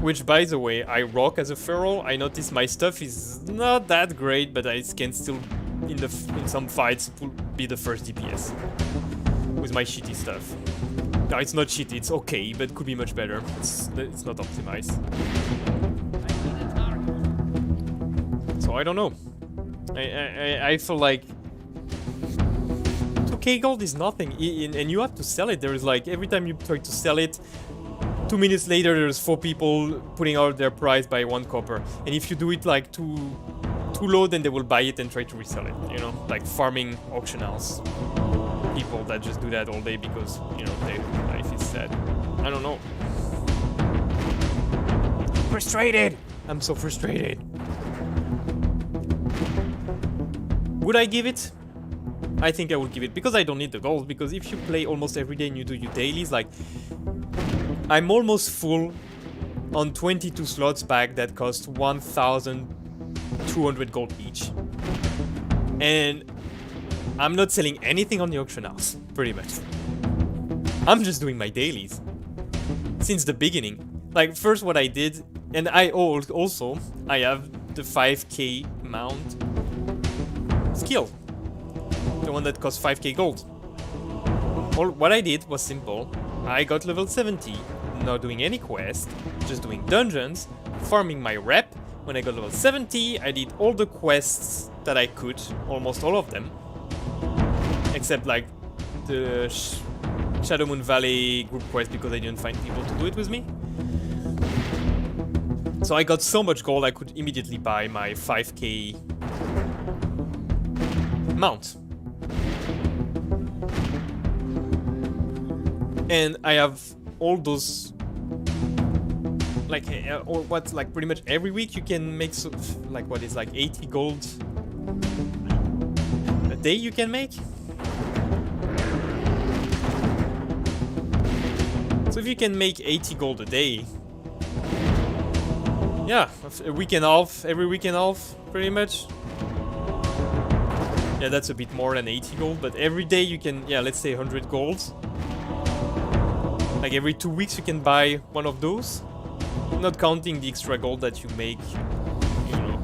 Which, by the way, I rock as a feral. I notice my stuff is not that great, but I can still, in some fights, be the first DPS with my shitty stuff. No, it's not shitty, it's okay, but could be much better. It's not optimized. So I don't know. I feel like 2k gold is nothing, and you have to sell it. There is like, every time you try to sell it, 2 minutes later there's 4 people putting out their price by 1 copper. And if you do it like too low, then they will buy it and try to resell it, you know? Like farming auction house. People that just do that all day because, you know, their life is sad. I don't know. Frustrated! I'm so frustrated. Would I give it? I think I would give it, because I don't need the gold, because if you play almost every day and you do your dailies, like... I'm almost full on 22 slots back that cost 1,200 gold each. And I'm not selling anything on the auction house, pretty much. I'm just doing my dailies. Since the beginning. Like, first what I did, and I have the 5k mount skill. The one that costs 5k gold. What I did was simple. I got level 70, not doing any quest, just doing dungeons, farming my rep. When I got level 70, I did all the quests that I could, almost all of them. Except like the Shadow Moon Valley group quest, because I didn't find people to do it with me. So I got so much gold I could immediately buy my 5k mount. And I have all those, like, or what, like pretty much every week you can make, like, what is like 80 gold a day you can make? So if you can make 80 gold a day, yeah, a week and a half, every week and a half, pretty much. Yeah, that's a bit more than 80 gold, but every day you can, yeah, let's say 100 gold. Like every 2 weeks you can buy one of those. Not counting the extra gold that you make, you know,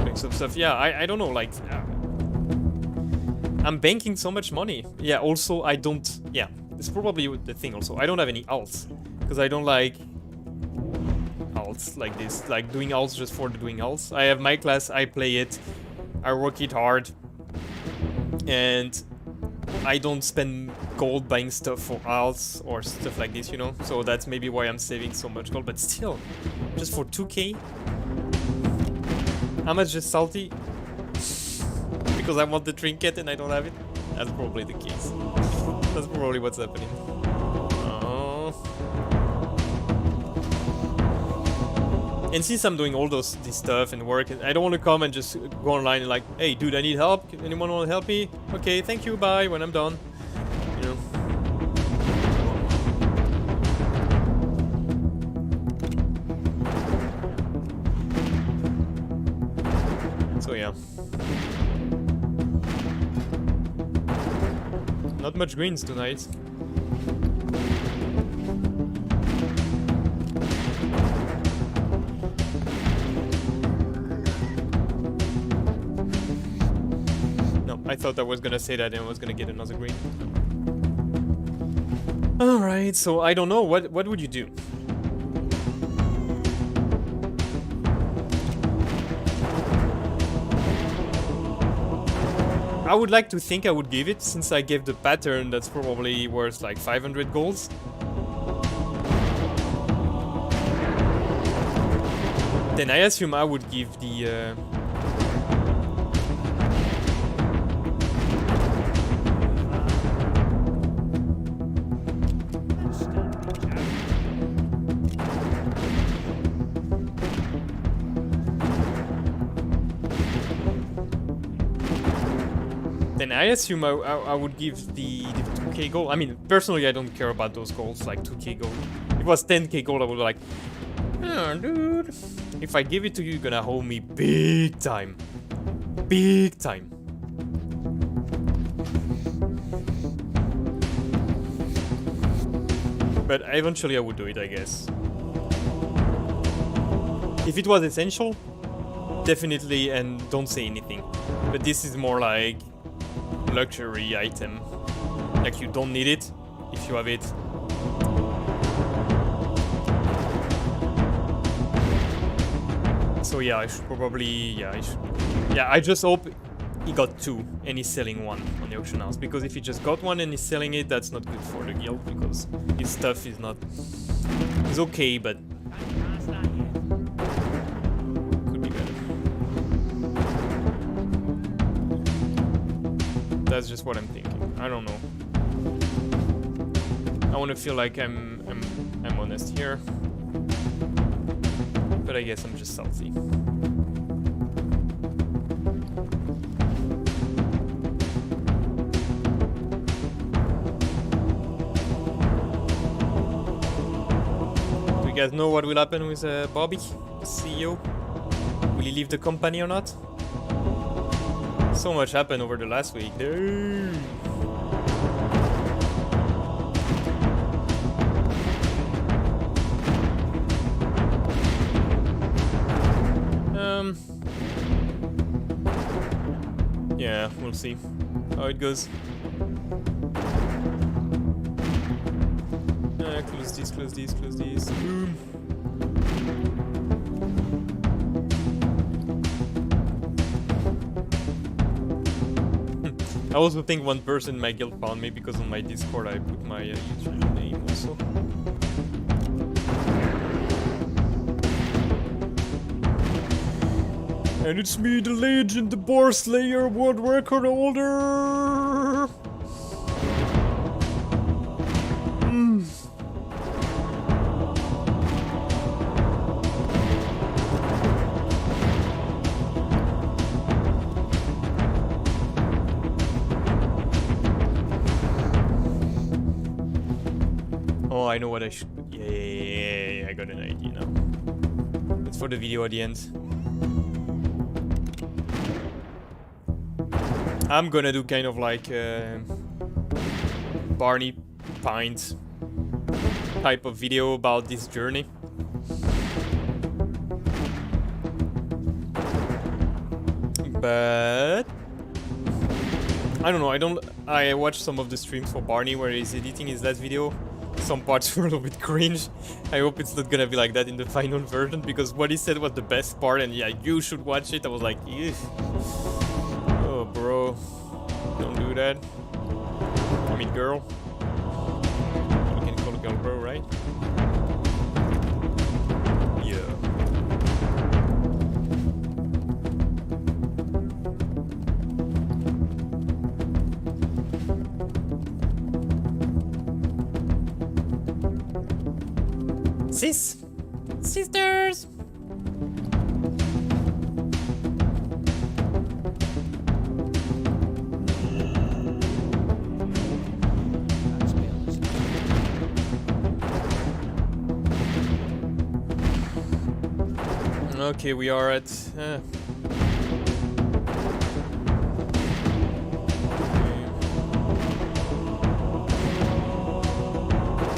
like some stuff. Yeah, I don't know, like, I'm banking so much money. Yeah, also I don't, yeah. It's probably the thing also. I don't have any alts. Because I don't like alts like this. Like doing alts just for doing alts. I have my class, I play it. I work it hard. And I don't spend gold buying stuff for alts or stuff like this, you know? So that's maybe why I'm saving so much gold. But still, just for 2k? Am I just salty? Because I want the trinket and I don't have it? That's probably the case. That's probably what's happening. And since I'm doing all this stuff and work, I don't want to come and just go online and like, hey dude, I need help. Anyone want to help me? Okay, thank you, bye, when I'm done. You know. So yeah. Not much greens tonight. No, I thought I was gonna say that and I was gonna get another green. Alright, so I don't know, what would you do? I would like to think I would give it, since I gave the pattern that's probably worth like 500 golds. Then I assume I would give the... Then I assume I would give the 2k gold. I mean, personally, I don't care about those golds, like 2k gold. If it was 10k gold, I would be like, oh, dude. If I give it to you, you're gonna hold me big time. Big time. But eventually I would do it, I guess. If it was essential, definitely, and don't say anything. But this is more like luxury item. Like you don't need it if you have it. So yeah, I should probably, yeah, I just hope he got 2 and he's selling 1 on the auction house, because if he just got 1 and he's selling it, that's not good for the guild, because his stuff is not, it's okay, but could be better. That's just what I'm thinking. I don't know. I want to feel like I'm honest here, but I guess I'm just salty. Do you guys know what will happen with Bobby, the CEO? Will he leave the company or not? So much happened over the last week. Yeah, we'll see how it goes. Close this, close this, close this. Boom. I also think one person in my guild found me because on my Discord I put my username also. And it's me, the legend, the Boar Slayer, world record holder! Oh, I know what I should... Yeah, I got an idea now. It's for the video at the end. I'm gonna do kind of like Barney Pint type of video about this journey. But I don't know, I watched some of the streams for Barney where he's editing his last video. Some parts were a little bit cringe. I hope it's not gonna be like that in the final version, because what he said was the best part, and yeah, you should watch it. I was like, ew. Oh, bro. Don't do that. I mean, girl. You can call a girl bro, right? Yeah. Sisters! Okay, we are at...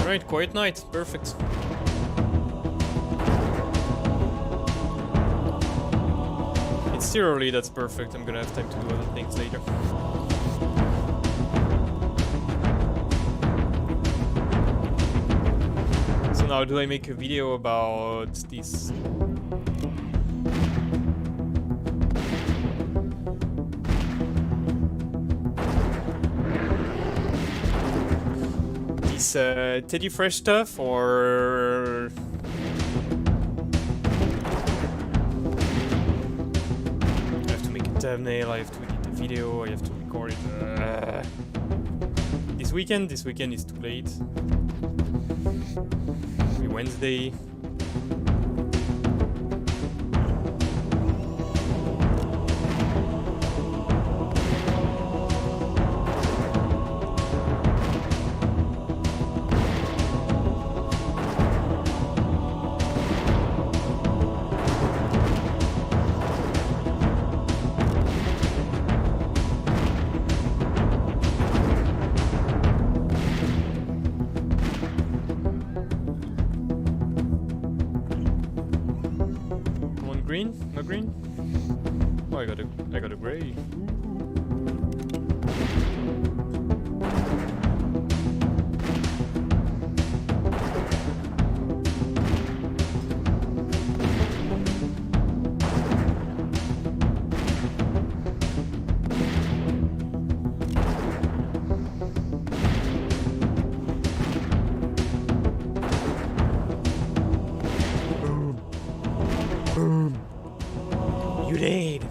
Right, quiet night. Perfect. It's still early, that's perfect. I'm gonna have time to do other things later. So now, do I make a video about this? Teddy Fresh stuff, or I have to make a thumbnail, I have to edit the video, I have to record it this weekend. This weekend is too late. It'll be Wednesday. Green? No green? Oh, I got a gray. You did.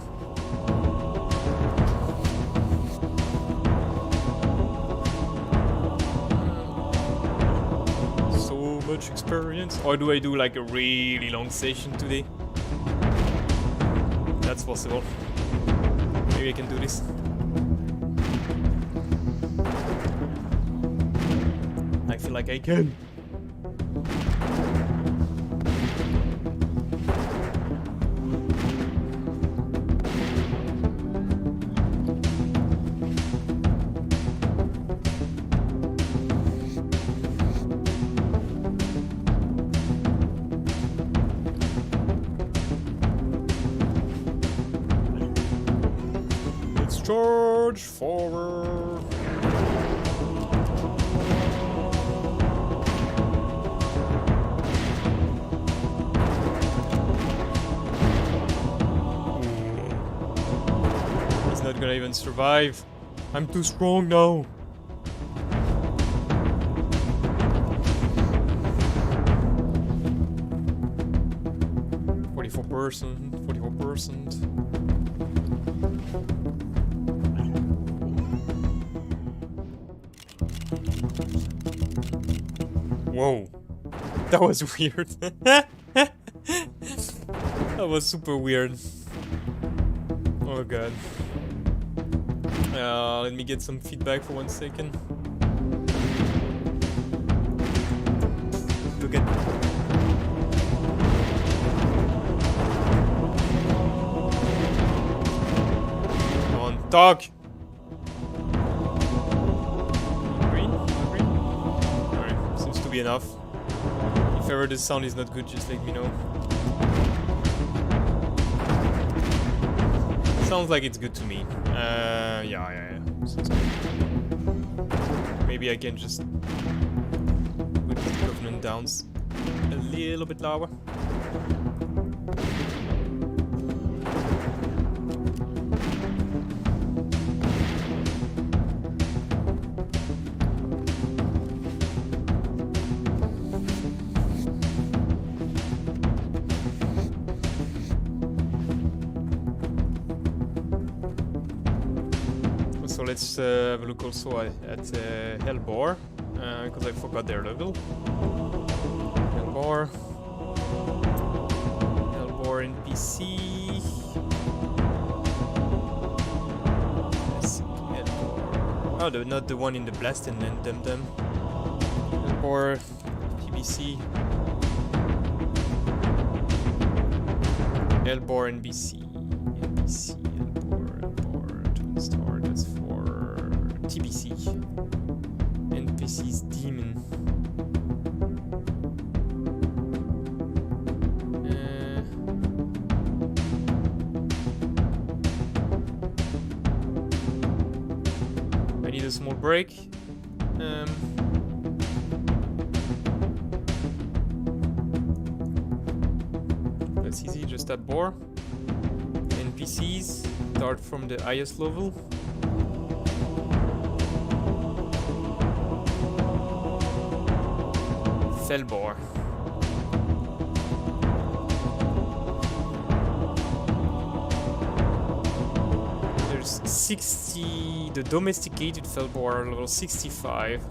So much experience. Or do I do like a really long session today? That's possible. Maybe I can do this. I feel like I can. Charge forward. He's not gonna even survive. I'm too strong now. %44%. Whoa. That was weird. That was super weird. Oh god. Let me get some feedback for 1 second. Look at. Come on, talk! Green? Green? Alright, seems to be enough. If ever the sound is not good, just let me know. Sounds like it's good to me. Yeah. Sounds good. Maybe I can just put the Covenant downs a little bit lower. So let's have a look also at Boar, because I forgot their level. Boar NPC. Oh, not the one in the blast and then them. Boar PBC. Boar NPC. Boar Twin Star. That's for TBC. NPC's Demon. I need a small break. That's easy, just tap Boar. NPCs start from the highest level. Boar. There's 60. The domesticated Boar are level 65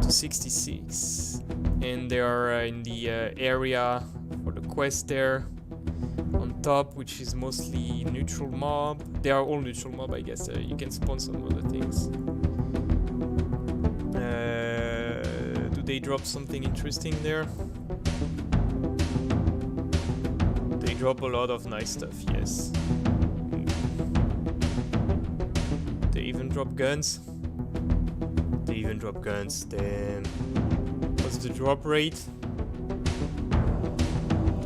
to 66, and they are in the area for the quest there on top, which is mostly neutral mob. They are all neutral mob, I guess. You can spawn some other things. They drop something interesting there. They drop a lot of nice stuff, yes. They even drop guns. Damn. What's the drop rate?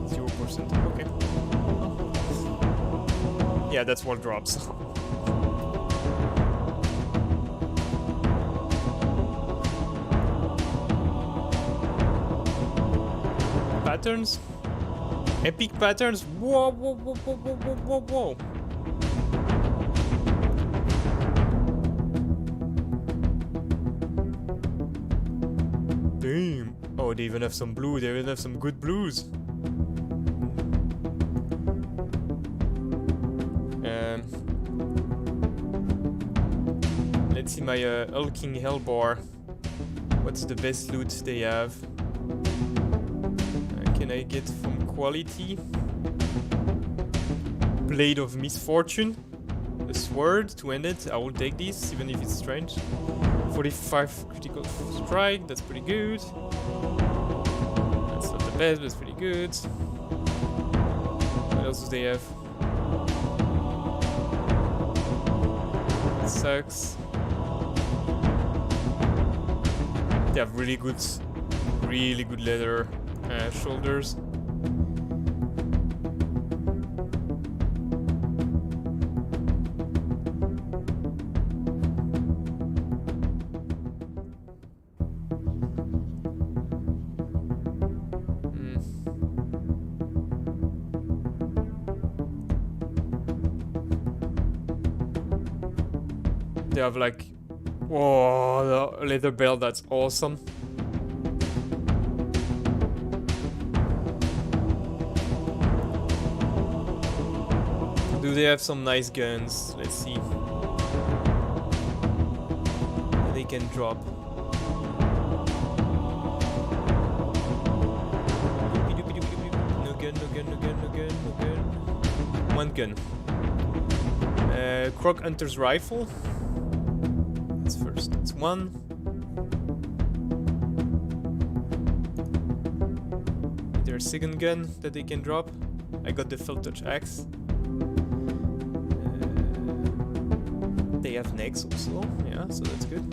0%. Okay. Yeah, that's what drops. Patterns? Epic patterns? Whoa. Damn. Oh, they even have some blue. They even have some good blues. Let's see my Hulking Hellboar. What's the best loot they have? Can I get from quality? Blade of Misfortune. A sword to end it. I will take this, even if it's strange. 45 critical strike. That's pretty good. That's not the best, but it's pretty good. What else do they have? It sucks. They have really good leather shoulders. They have like, whoa, the leather belt, that's awesome. Do they have some nice guns? Let's see. They can drop. No gun, no gun, no gun, no gun, no gun. One gun. Croc Hunter's rifle. That's first. That's one. Is there a second gun that they can drop? I got the Felt Touch axe. They have necks also, yeah, so that's good.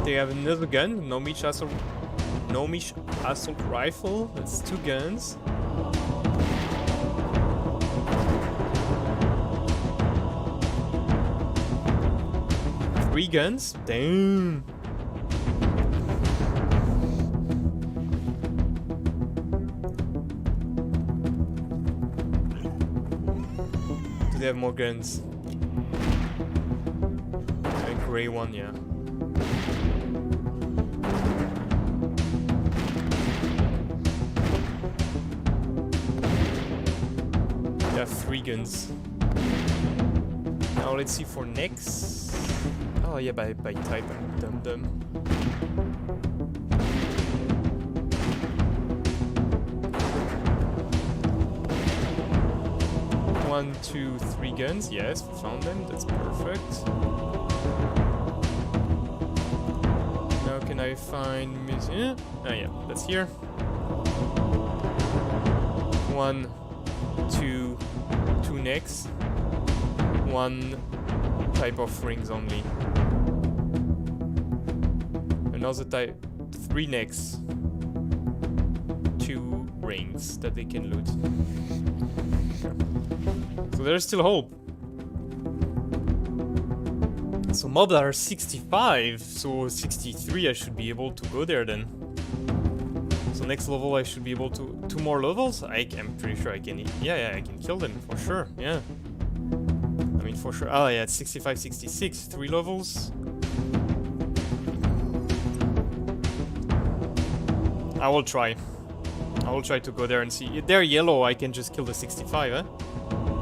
They have another gun, Nomish assault rifle. That's two guns. Three guns? Damn. Do they have more guns? A gray one, yeah. They have three guns. Now let's see for next. Oh yeah, by type, I'm dumb. One, two, three guns. Yes, we found them. That's perfect. Now can I find Monsieur? Oh yeah, that's here. One, two necks. One type of rings only. Another type, three necks. Two rings that they can loot. So there's still hope. So mobs are 65, so 63 I should be able to go there then. So next level I should be able to... 2 more levels? I'm pretty sure I can... Yeah, I can kill them, for sure, yeah. I mean, for sure... Oh yeah, it's 65, 66, 3 levels. I will try. I will try to go there and see. If they're yellow, I can just kill the 65, huh?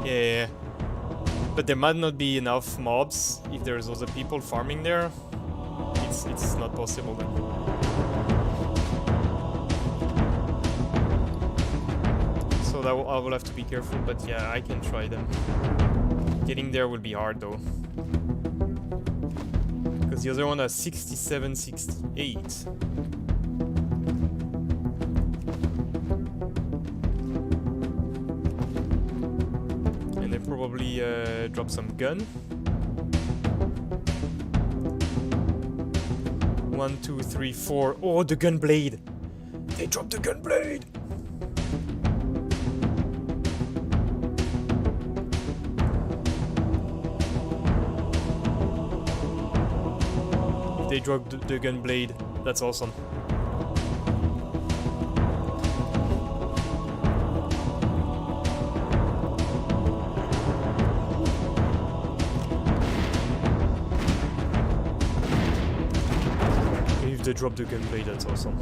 Yeah. But there might not be enough mobs if there's other people farming there. It's not possible then. So that I will have to be careful, but yeah, I can try them. Getting there will be hard though. Because the other one has 67, 68. And they probably drop some gun. 1, 2, 3, 4. Oh, the gun blade! They dropped the gun blade! They dropped the gun blade. That's awesome. If they drop the gun blade, that's awesome.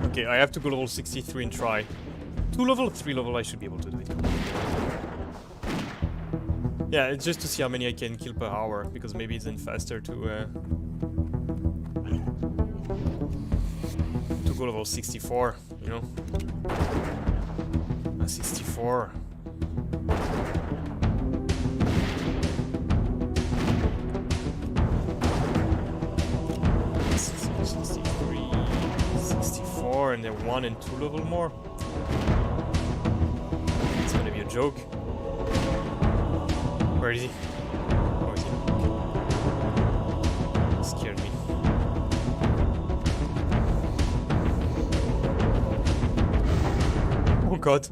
Okay, I have to go level 63 and try. 2 level, 3 level, I should be able to do it. Yeah, it's just to see how many I can kill per hour, because maybe it's then faster to go level 64, you know? 64. And they're 1 and 2 level more. It's gonna be a joke. Where is he? Oh, is he? Okay. Scared me. Oh god.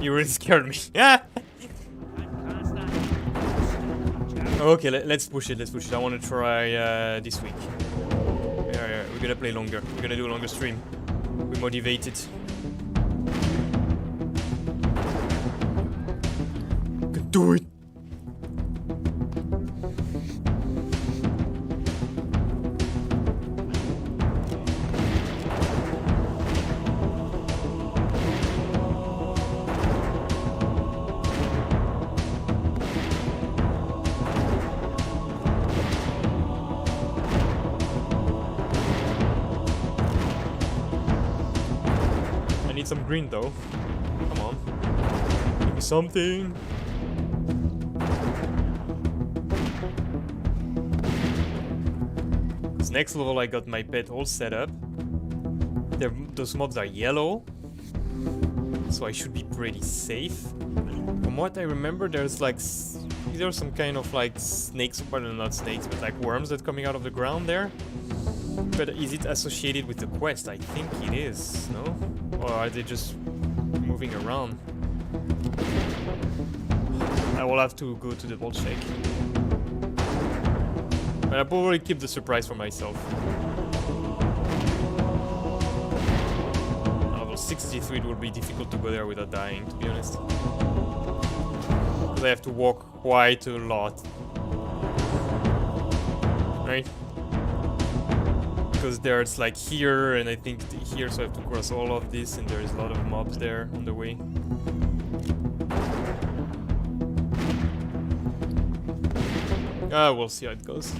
You really scared me. Yeah. Okay, let's push it. Let's push it. I want to try this week. Yeah, we're gonna play longer. We're gonna do a longer stream. We're motivated. Can do it. Some green though. Come on. Give me something. This next level I got my pet all set up. Those mobs are yellow. So I should be pretty safe. From what I remember, there's like either some kind of like snakes, well not snakes, but like worms that coming out of the ground there. But is it associated with the quest? I think it is, no? Or are they just moving around? I will have to go to double check. But I'll probably keep the surprise for myself. Level 63, it will be difficult to go there without dying, to be honest. Because I have to walk quite a lot. Right? Because there's like here and I think here, so I have to cross all of this, and there's a lot of mobs there on the way. We'll see how it goes.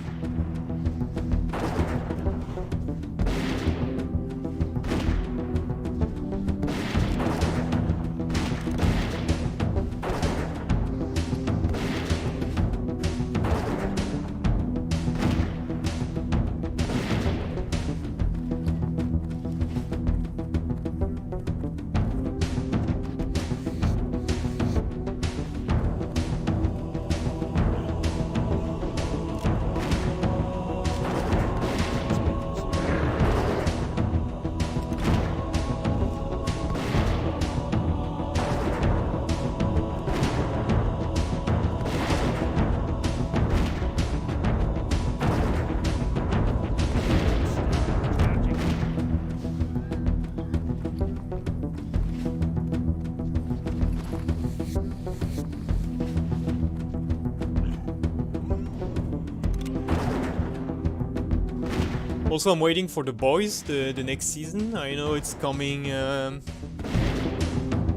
Also, I'm waiting for The Boys, the next season. I know it's coming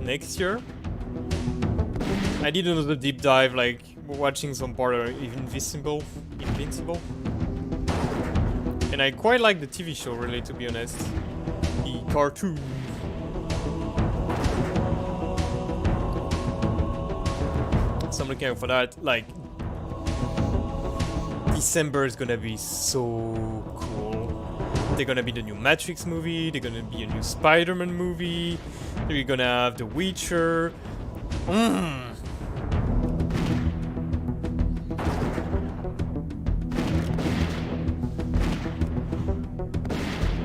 next year. I did another deep dive, like watching some part of Invincible. And I quite like the TV show, really, to be honest. The cartoon. So I'm looking out for that. Like, December is gonna be so cool. They're gonna be the new Matrix movie, they're gonna be a new Spider-Man movie, they're gonna have The Witcher.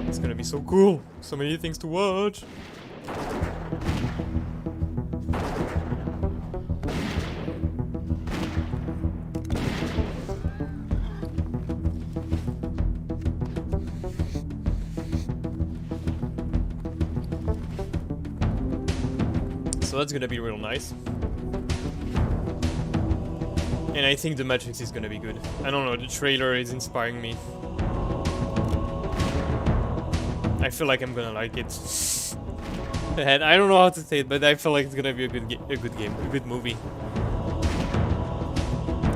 It's gonna be so cool. So many things to watch. So that's gonna be real nice. And I think the Matrix is gonna be good. I don't know, the trailer is inspiring me. I feel like I'm gonna like it. And I don't know how to say it, but I feel like it's gonna be a good game, a good movie.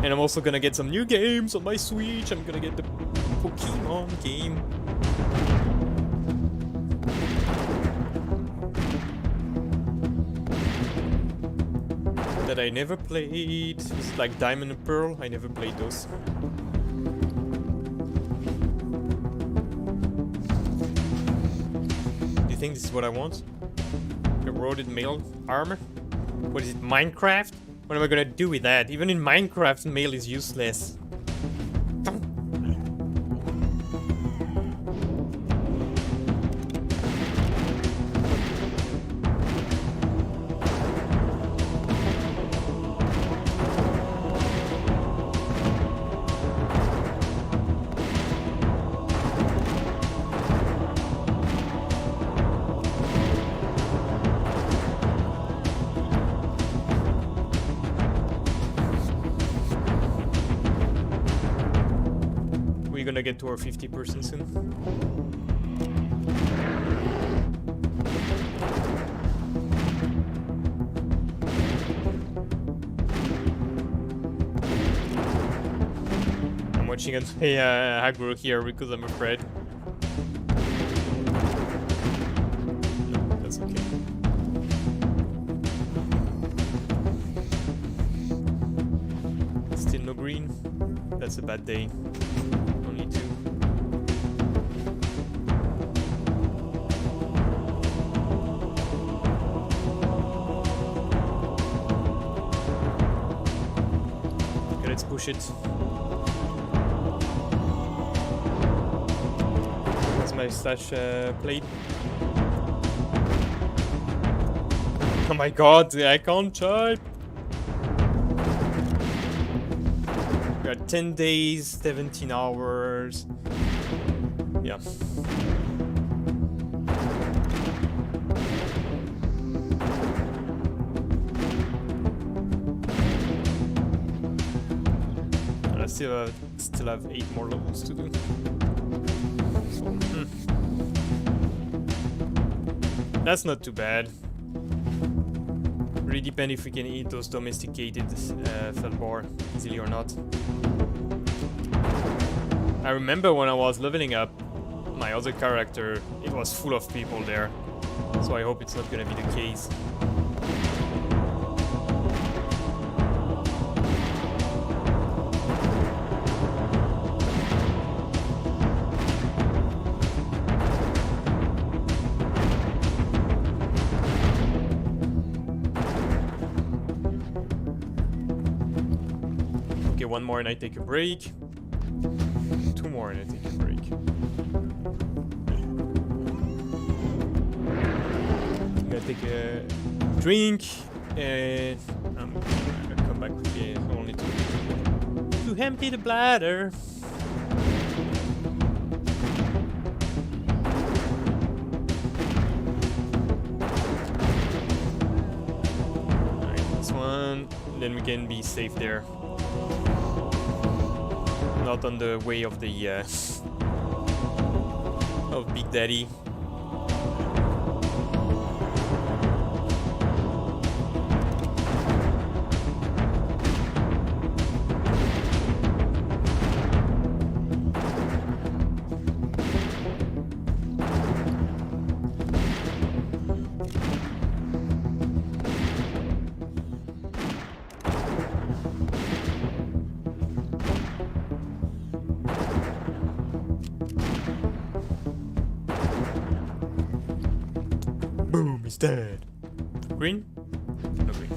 And I'm also gonna get some new games on my Switch. I'm gonna get the Pokemon game. That I never played. It's like Diamond and Pearl. I never played those. Do you think this is what I want? Eroded mail armor? What is it, Minecraft? What am I gonna do with that? Even in Minecraft, mail is useless. gonna get to our 50% soon. I'm watching it play aggro here because I'm afraid. No, that's okay. Still no green. That's a bad day. Only 2. Okay, let's push it. That's my slash plate. Oh my god, I can't type. We got 10 days, 17 hours. Yeah. And I still have 8 more levels to do. So, that's not too bad. Really depends if we can eat those domesticated felt boar easily or not. I remember when I was leveling up my other character, it was full of people there. So I hope it's not gonna be the case. Okay, 1 more and I take a break. 2 more and I take a break. I'm gonna take a drink and I'm gonna come back quickly. Only to empty the bladder. Alright, this one. Then we can be safe there. Not on the way of the of Big Daddy. Boom, he's dead. Green? No green.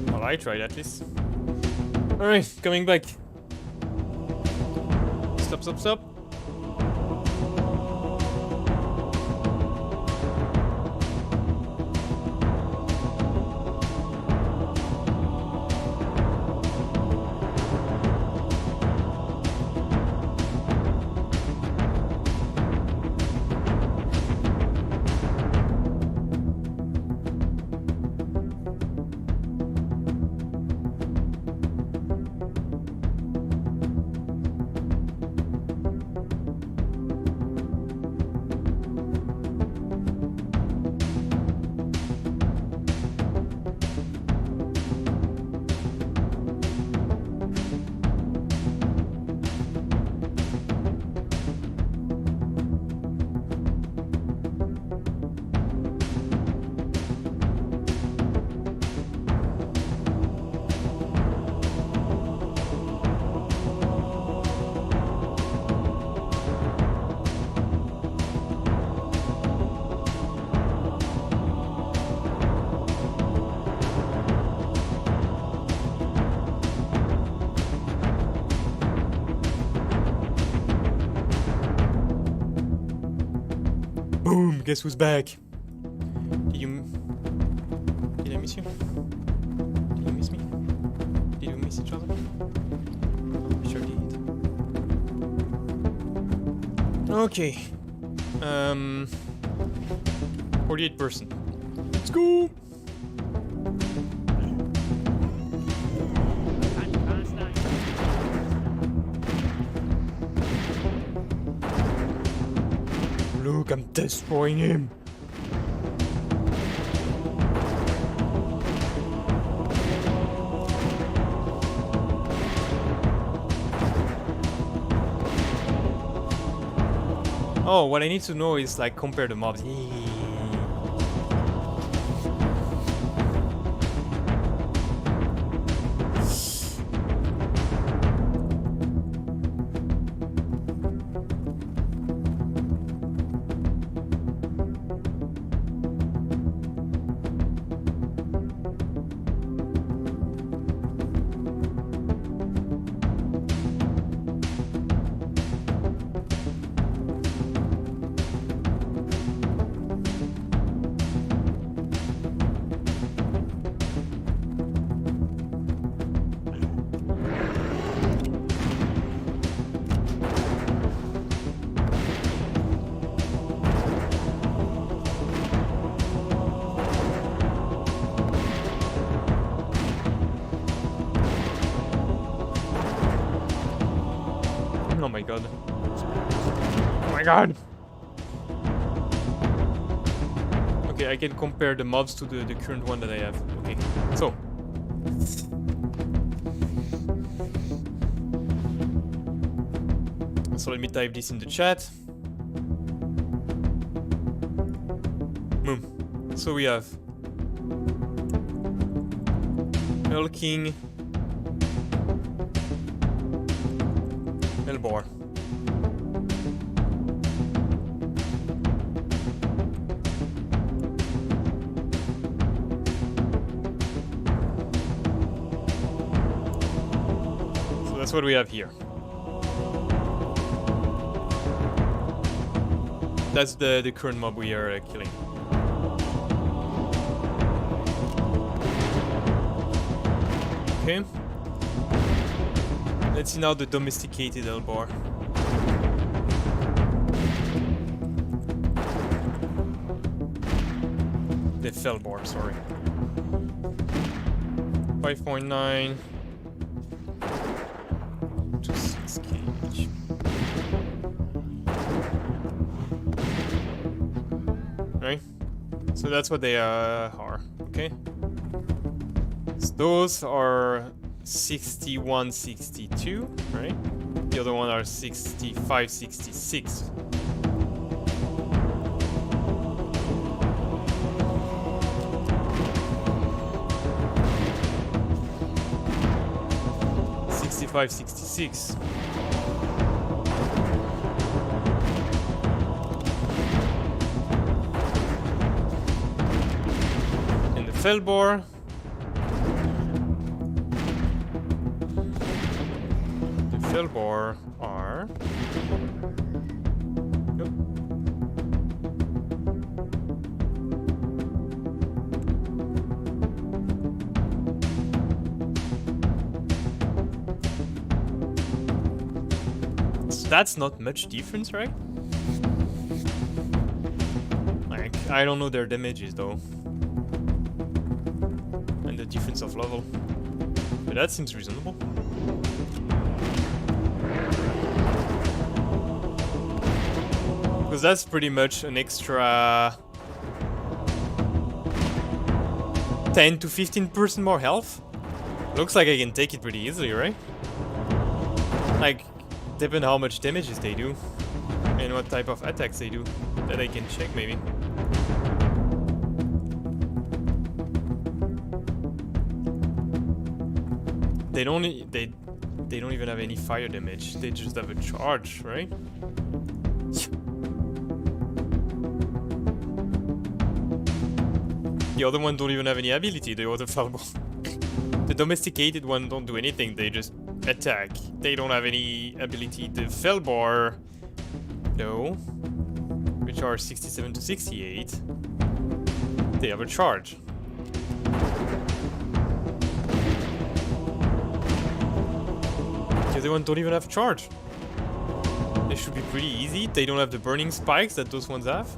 Well, I tried at least. Alright, coming back. Stop, stop, stop. Boom! Guess who's back? Did I miss you? Did you miss me? Did we miss each other? We sure did. Okay. 48%. Let's go! Look, I'm destroying him. Oh, what I need to know is like compare the mobs. Oh my god. Oh my god! Okay, I can compare the mobs to the current one that I have. Okay, so. So let me type this in the chat. Boom. So we have King, Boar. So that's what we have here. That's the current mob we are killing. Okay. Let's see now the domesticated Boar. The Boar, sorry. 5.9 to 6 kg. Right? So that's what they are, okay? So those are 61, 62, right? The other one are 65, 66. $65, 66. And the Felboar. Boar are nope. So that's not much difference, right? Like, I don't know their damages though, and the difference of level, but that seems reasonable. Because that's pretty much an extra 10 to 15% more health. Looks like I can take it pretty easily, right? Like, depending how much damages they do and what type of attacks they do, that I can check maybe. They don't even have any fire damage. They just have a charge, right? The other one don't even have any ability, the other Felboar. The domesticated one don't do anything, they just attack. They don't have any ability. The Felboar, no, which are 67 to 68, they have a charge. The other one don't even have charge. They should be pretty easy. They don't have the burning spikes that those ones have.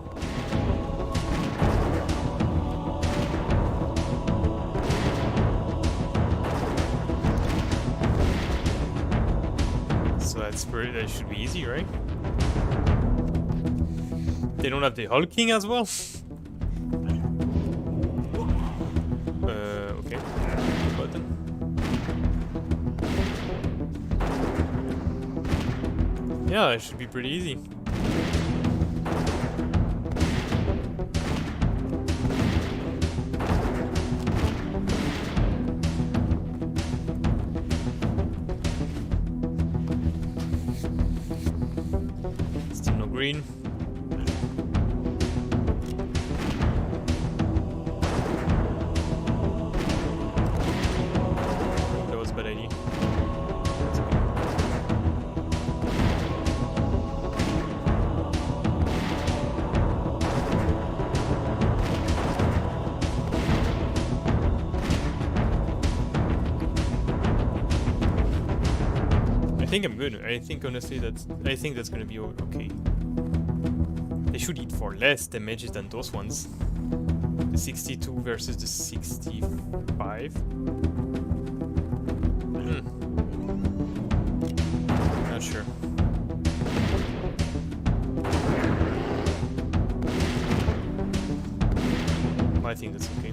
That should be easy, right? They don't have the hulking as well? Okay. Button. Yeah, it should be pretty easy. Still no green. That was a bad idea. I think I'm good. I think honestly that's gonna be okay. They should hit for less damage than those ones. The 62 versus the 65. Not sure. I think that's okay.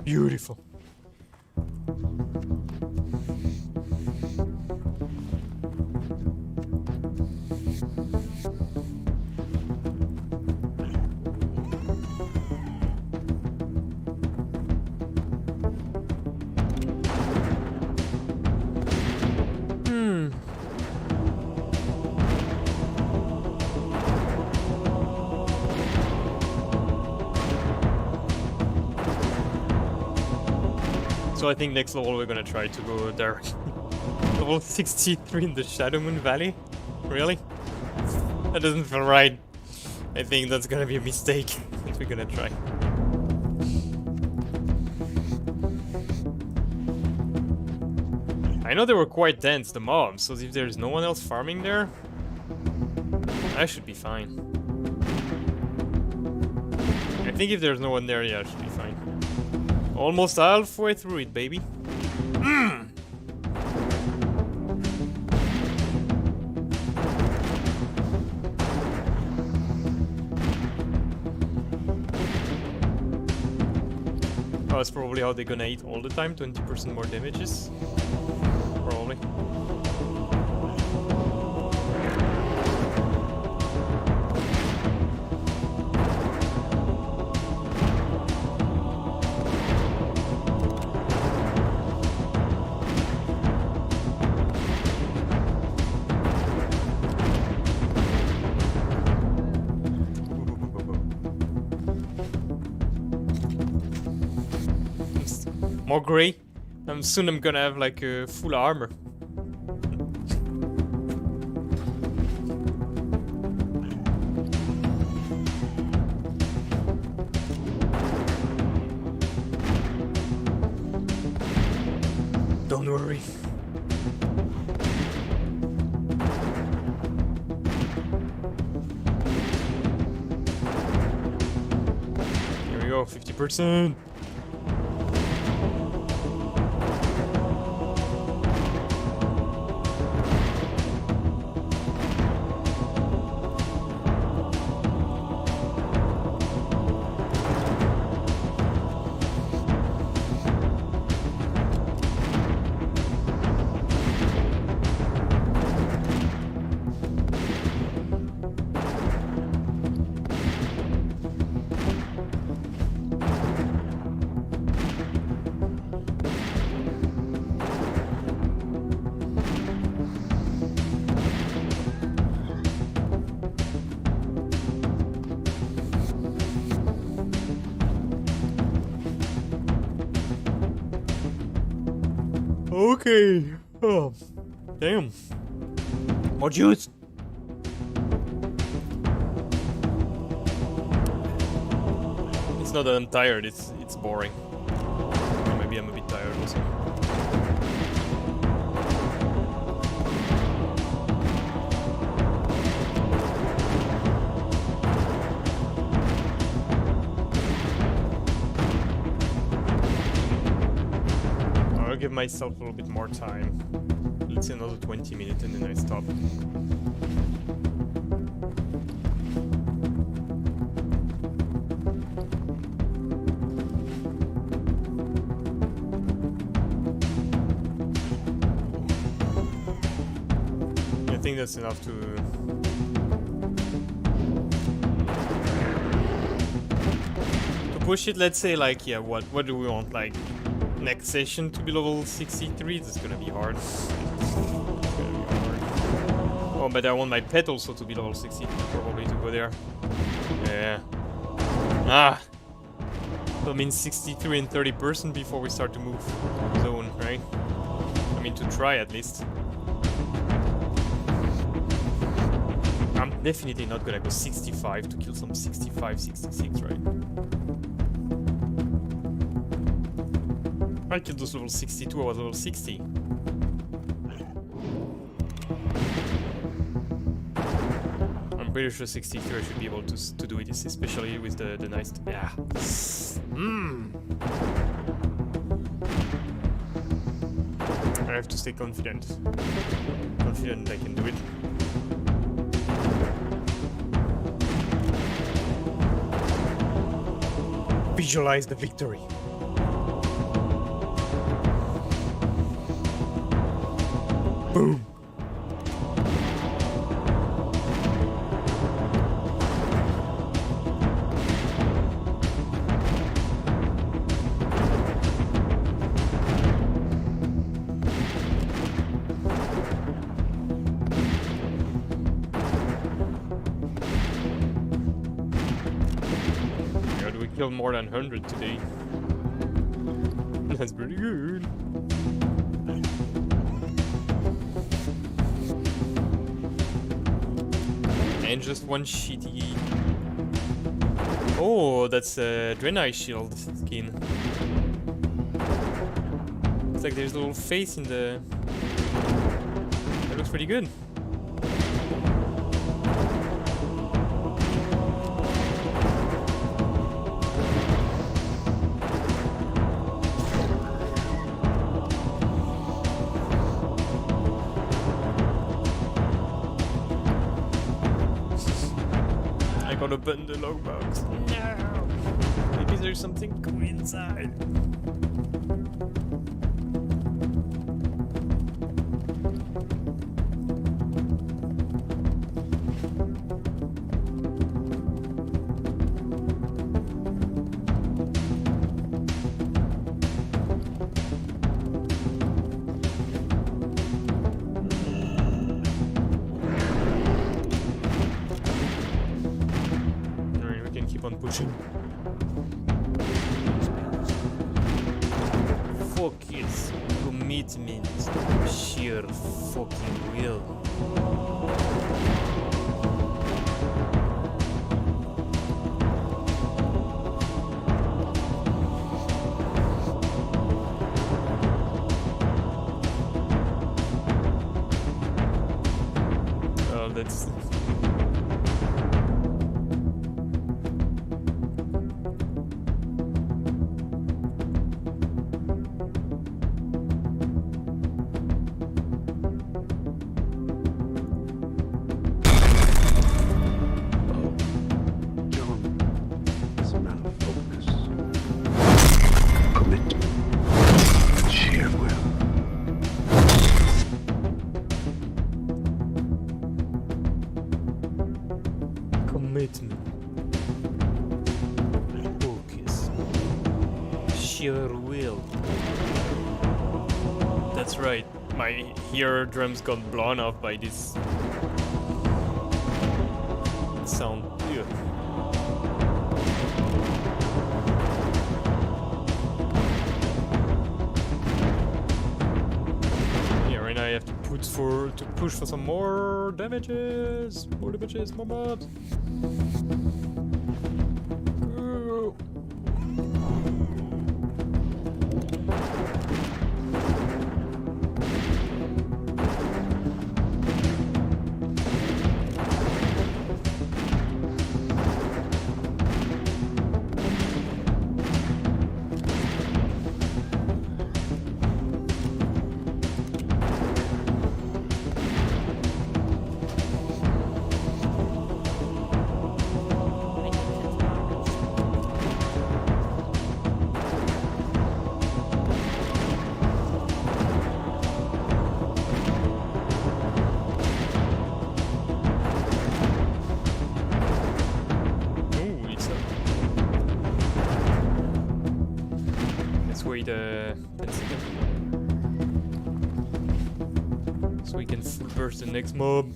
Beautiful. So I think next level we're gonna try to go direct. Level 63 in the Shadow Moon Valley? Really? That doesn't feel right. I think that's gonna be a mistake, but we're gonna try. I know they were quite dense, the mobs, so if there's no one else farming there, I should be fine. I think if there's no one there, yeah, I should be fine. Almost halfway through it, baby. Oh, that's probably how they're gonna eat all the time, 20% more damages. Probably. More gray. Soon I'm gonna have like a full armor. Don't worry. Here we go, 50%. Okay. Oh, damn. More juice. It's not that I'm tired. It's boring. Or maybe I'm a bit tired also. I'll give myself a little bit more time. Let's say another 20 minutes and then I stop. I think that's enough to push it. Let's say like, yeah, what do we want? Like next session to be level 63? That's gonna be hard. Oh, but I want my pet also to be level 60, probably, to go there. Yeah. Ah! So it means 63 and 30% before we start to move zone, right? I mean, to try at least. I'm definitely not gonna go 65 to kill some 65, 66, right? I killed those level 62, I was level 60. I'm pretty sure 63 I should be able to do it, especially with the nice... Yeah. I have to stay confident. Confident I can do it. Visualize the victory. Boom. God, we killed more than 100 today. That's pretty good. And just one shitty... Oh, that's a Draenei shield skin. It's like there's a little face in the... That looks pretty good. Open the logbox. No! Maybe there's something cool inside. On pushing. Focus, commitment, sheer fucking will. Oh, that's... Commitment. Focus. Sheer will. That's right. My eardrums got blown off by this sound. Ew. to push for some more damages. More damages, more mobs. Ooh. Wait 10 seconds. So we can full burst the next mob.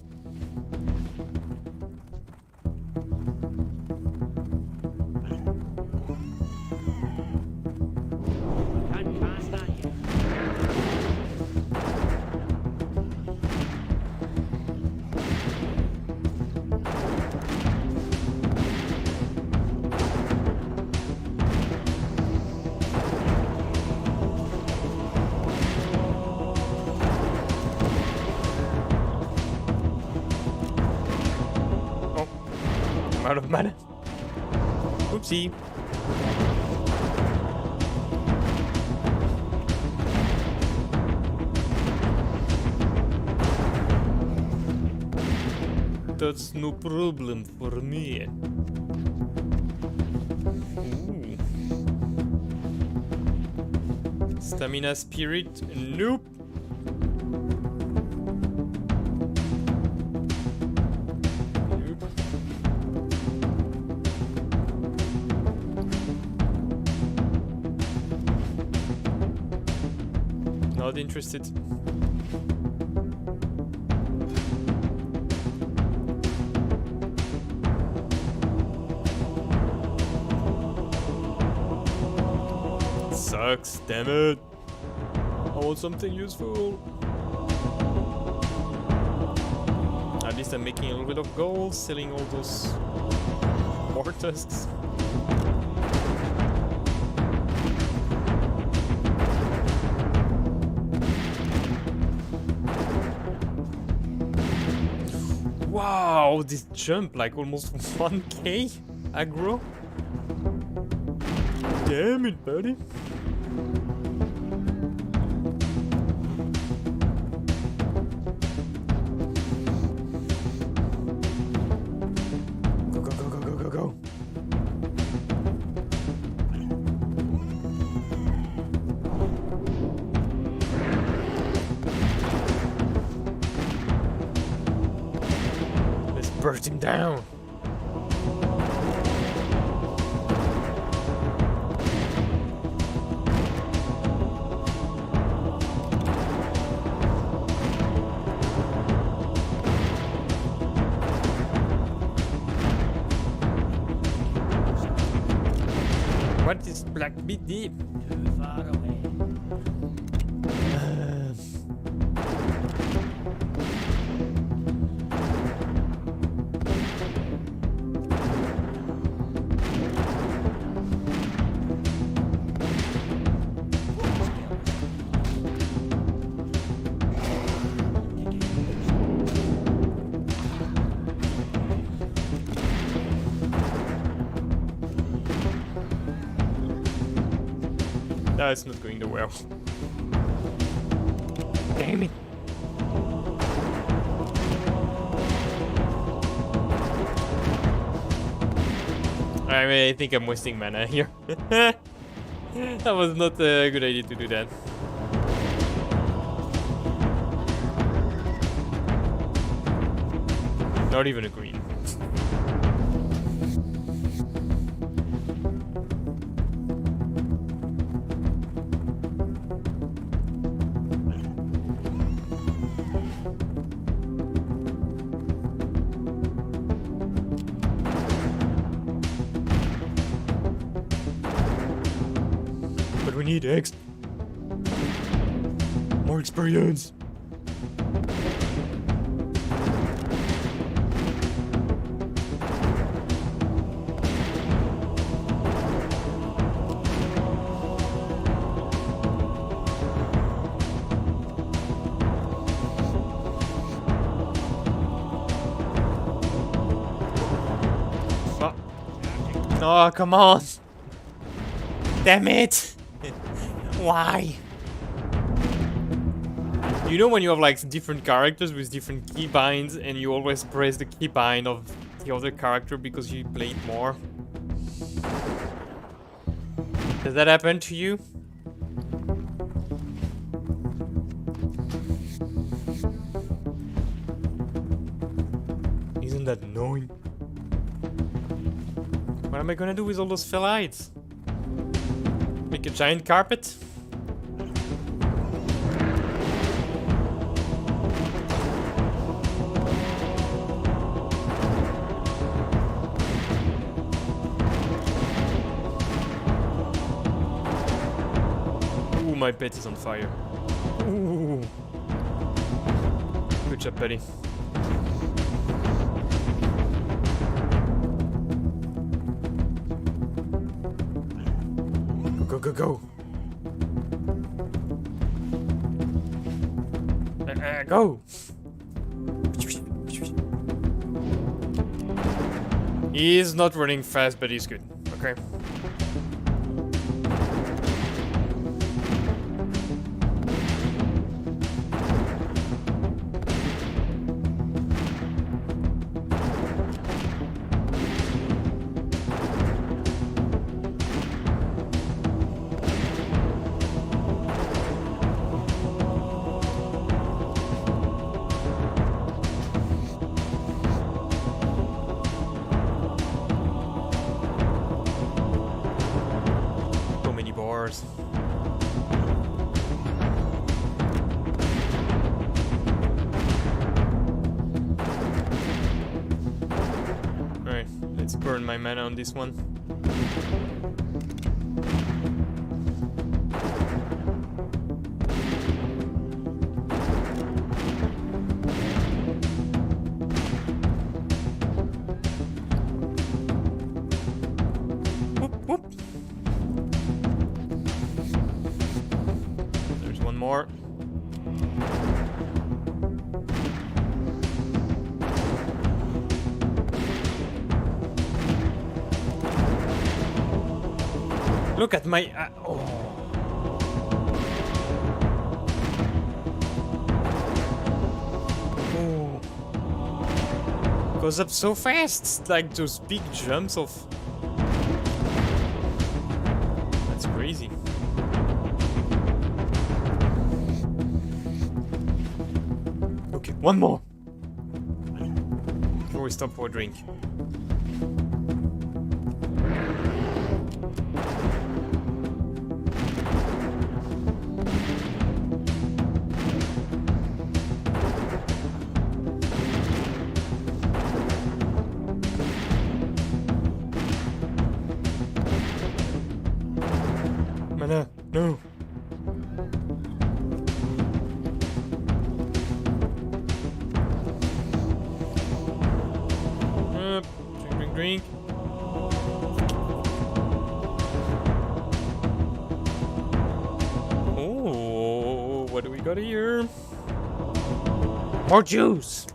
Out of mana. Oopsie. That's no problem for me. Ooh. Stamina spirit, nope. Not interested. Sucks, damn it. I want something useful. At least I'm making a little bit of gold, selling all those more tusks. Wow, this jump like almost 1k aggro. Damn it, buddy. Go, go, go, go, go, go, go. Burst him down. What is Black BD? Too far away. No, it's not going to well. Damn it. I think I'm wasting mana here. That was not a good idea to do that. Not even a green. But we need more experience. Oh, come on. Damn it. Why? You know when you have like different characters with different keybinds and you always press the keybind of the other character because you played more? Does that happen to you? Isn't that annoying? What am I gonna do with all those phyllites? Make a giant carpet? Ooh, my pet is on fire. Ooh. Good job, buddy. Go, go, go. Go. He's not running fast, but he's good. Okay. Boars. Alright, let's burn my mana on this one. Whoop, whoop. More. Look at my oh. Oh. Goes up so fast, like those big jumps of. That's crazy. Okay, one more before we stop for a drink. Mana, no. Drink. Oh, what do we got here? More juice.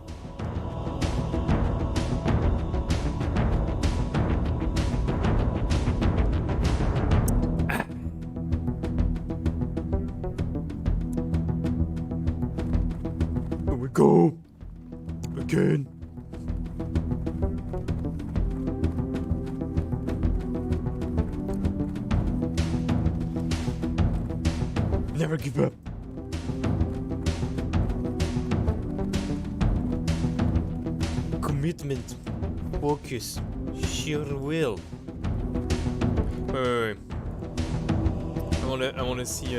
Here we go. Again. Never give up. Commitment, focus, sheer will. Wait. I wanna see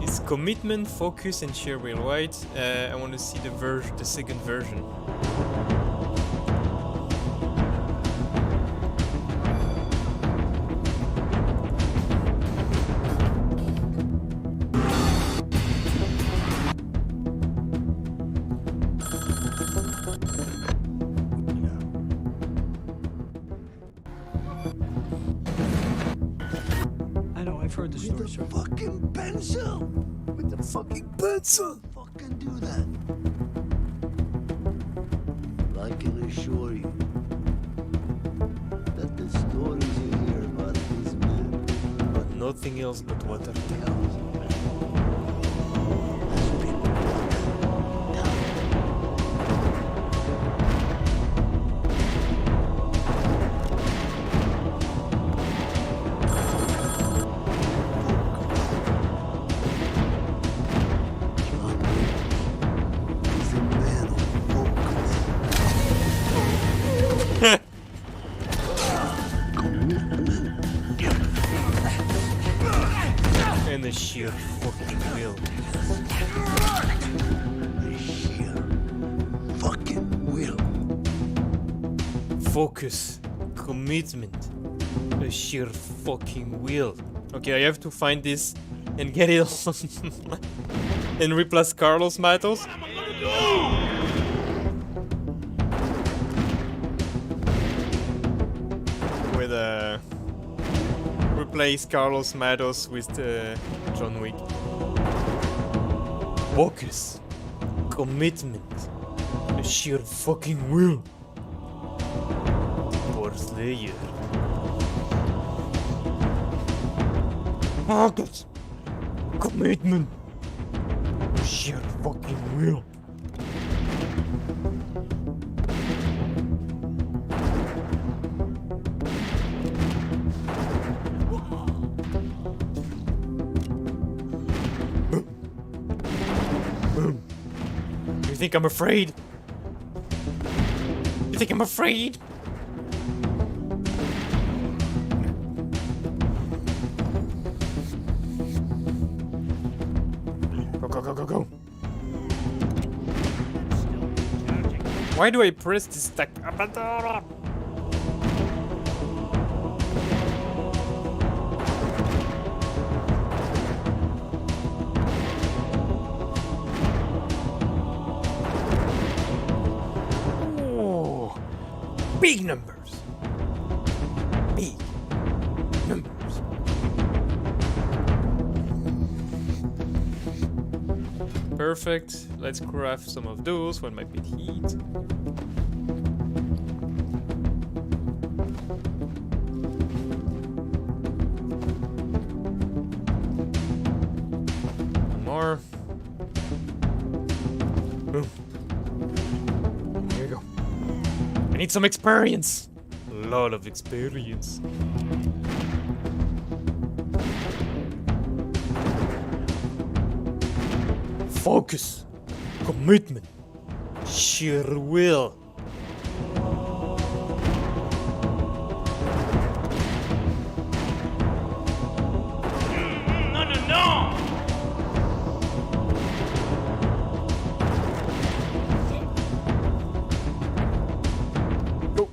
It's commitment, focus, and sheer will, right? I wanna see the second version. I've heard the story, With sir. the fucking pencil! With the fucking pencil! Fucking do that. I can assure you that the stories you hear about these men But nothing else but water. tells has been watered down. John Wick is a man of focus. And the sheer fucking will. The sheer fucking will. Focus. Commitment. A sheer fucking will. Okay, I have to find this and get it on. And replace Carlos Matos. With replace Carlos Matos with John Wick. Focus. Commitment. A sheer fucking will. Boar Slayer. Focus. Commitment. A sheer fucking will. Boom. You think I'm afraid? You think I'm afraid? Go, go, go, go, go. Why do I press this stack? Oh, big numbers. Big numbers. Perfect. Let's craft some of those. One might be heat. One more. Boom. Here you go. I need some experience. A lot of experience. Focus, commitment, sheer will. No, no, no! Go.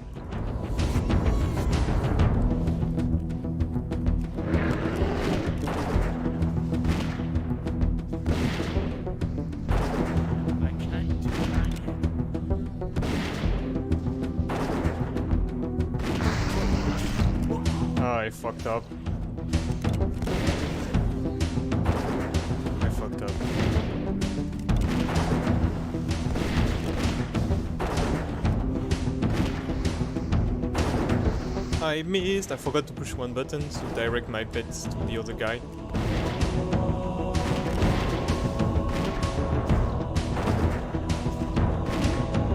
I can't do that. Oh, I fucked up. I fucked up. I missed. I forgot to push one button to direct my pets to the other guy.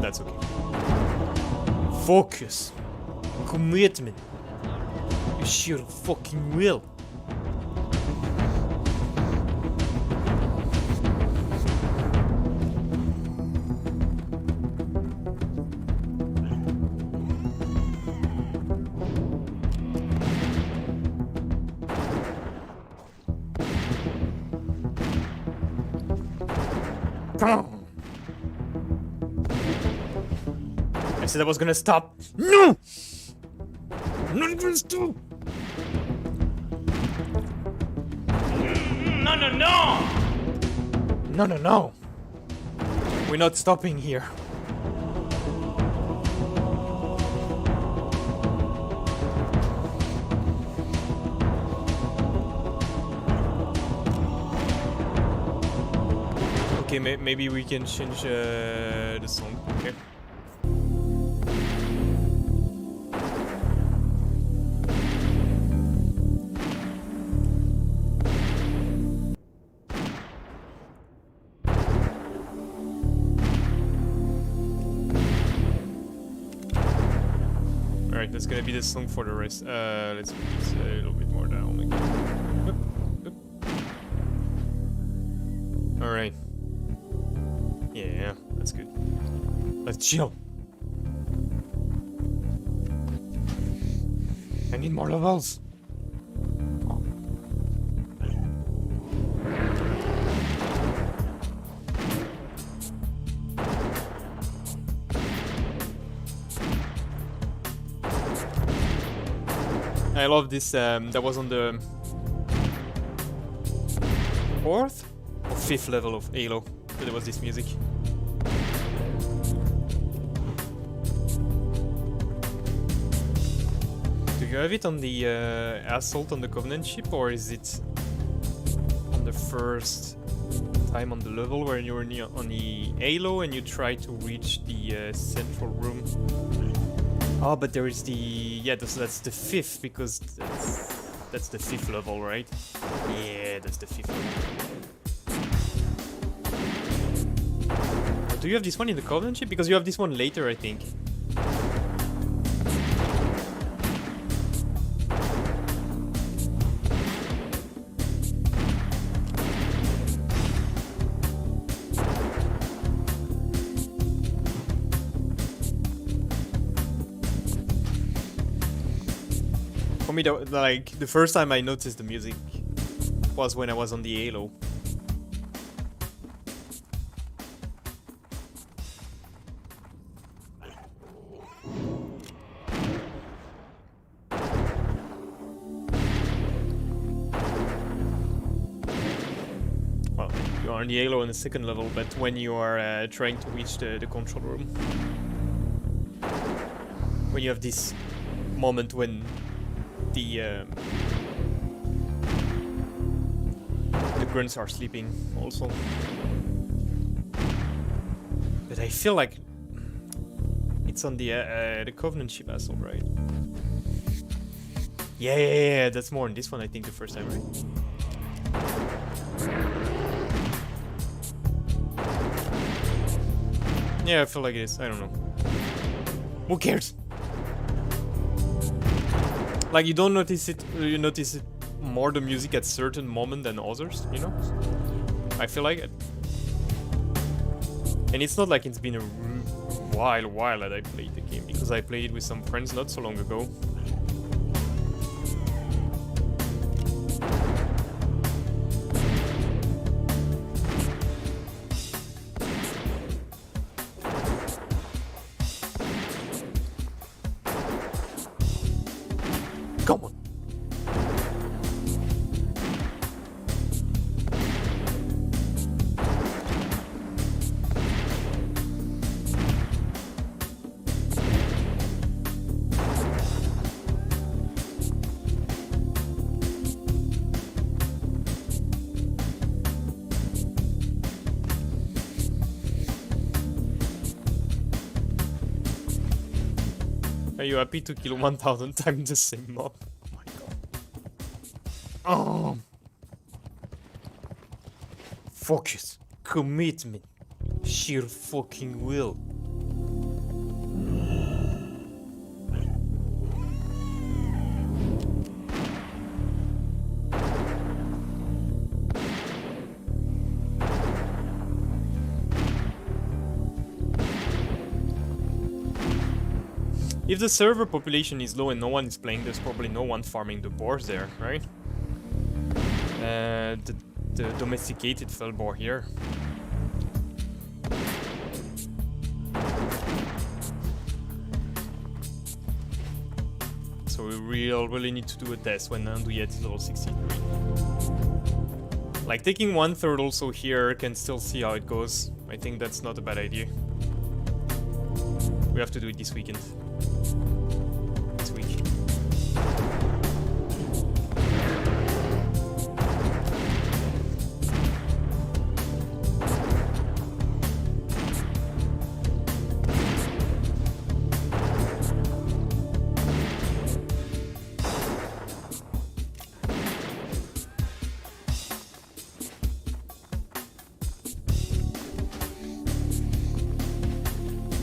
That's okay. Focus. Commitment. You sheer fucking will. Come on. I said I was gonna stop. No! I'm not gonna stop. No, no, no! No, no, no. We're not stopping here. Okay, maybe we can change the song. Okay. that's gonna be the song for the rest. Let's put this a little bit more down again. Up. Alright. Yeah, that's good. Let's chill. I need more levels. I love this, that was on the 4th or 5th level of Halo, but there was this music. Do you have it on the Assault on the Covenant ship, or is it on the first time on the level where you're on the Halo and you try to reach the central room? Oh, but there is the... yeah, that's the 5th, because that's the 5th level, right? Yeah, that's the 5th level. Do you have this one in the Covenant ship? Because you have this one later, I think. For me, like, the first time I noticed the music was when I was on the Halo. Well, you are on the Halo on the second level, but when you are trying to reach the control room. When you have this moment when the grunts are sleeping also. But I feel like it's on the Covenant ship Assault, right? Yeah, that's more on this one, I think, the first time, right? Yeah, I feel like it is. I don't know. Who cares? Like, you don't notice it, you notice it more, the music at certain moment than others, you know? I feel like it. And it's not like it's been a while that I played the game, because I played it with some friends not so long ago. Come on. Are you happy to kill 1000 times the same mob? Oh my god. Oh. Focus. Commitment. Sheer fucking will. If the server population is low and no one is playing, there's probably no one farming the boars there, right? The domesticated fell boar here. So we really need to do a test when Andouillet is level 63. Like, taking 1/3 also here, can still see how it goes. I think that's not a bad idea. We have to do it this weekend. This week.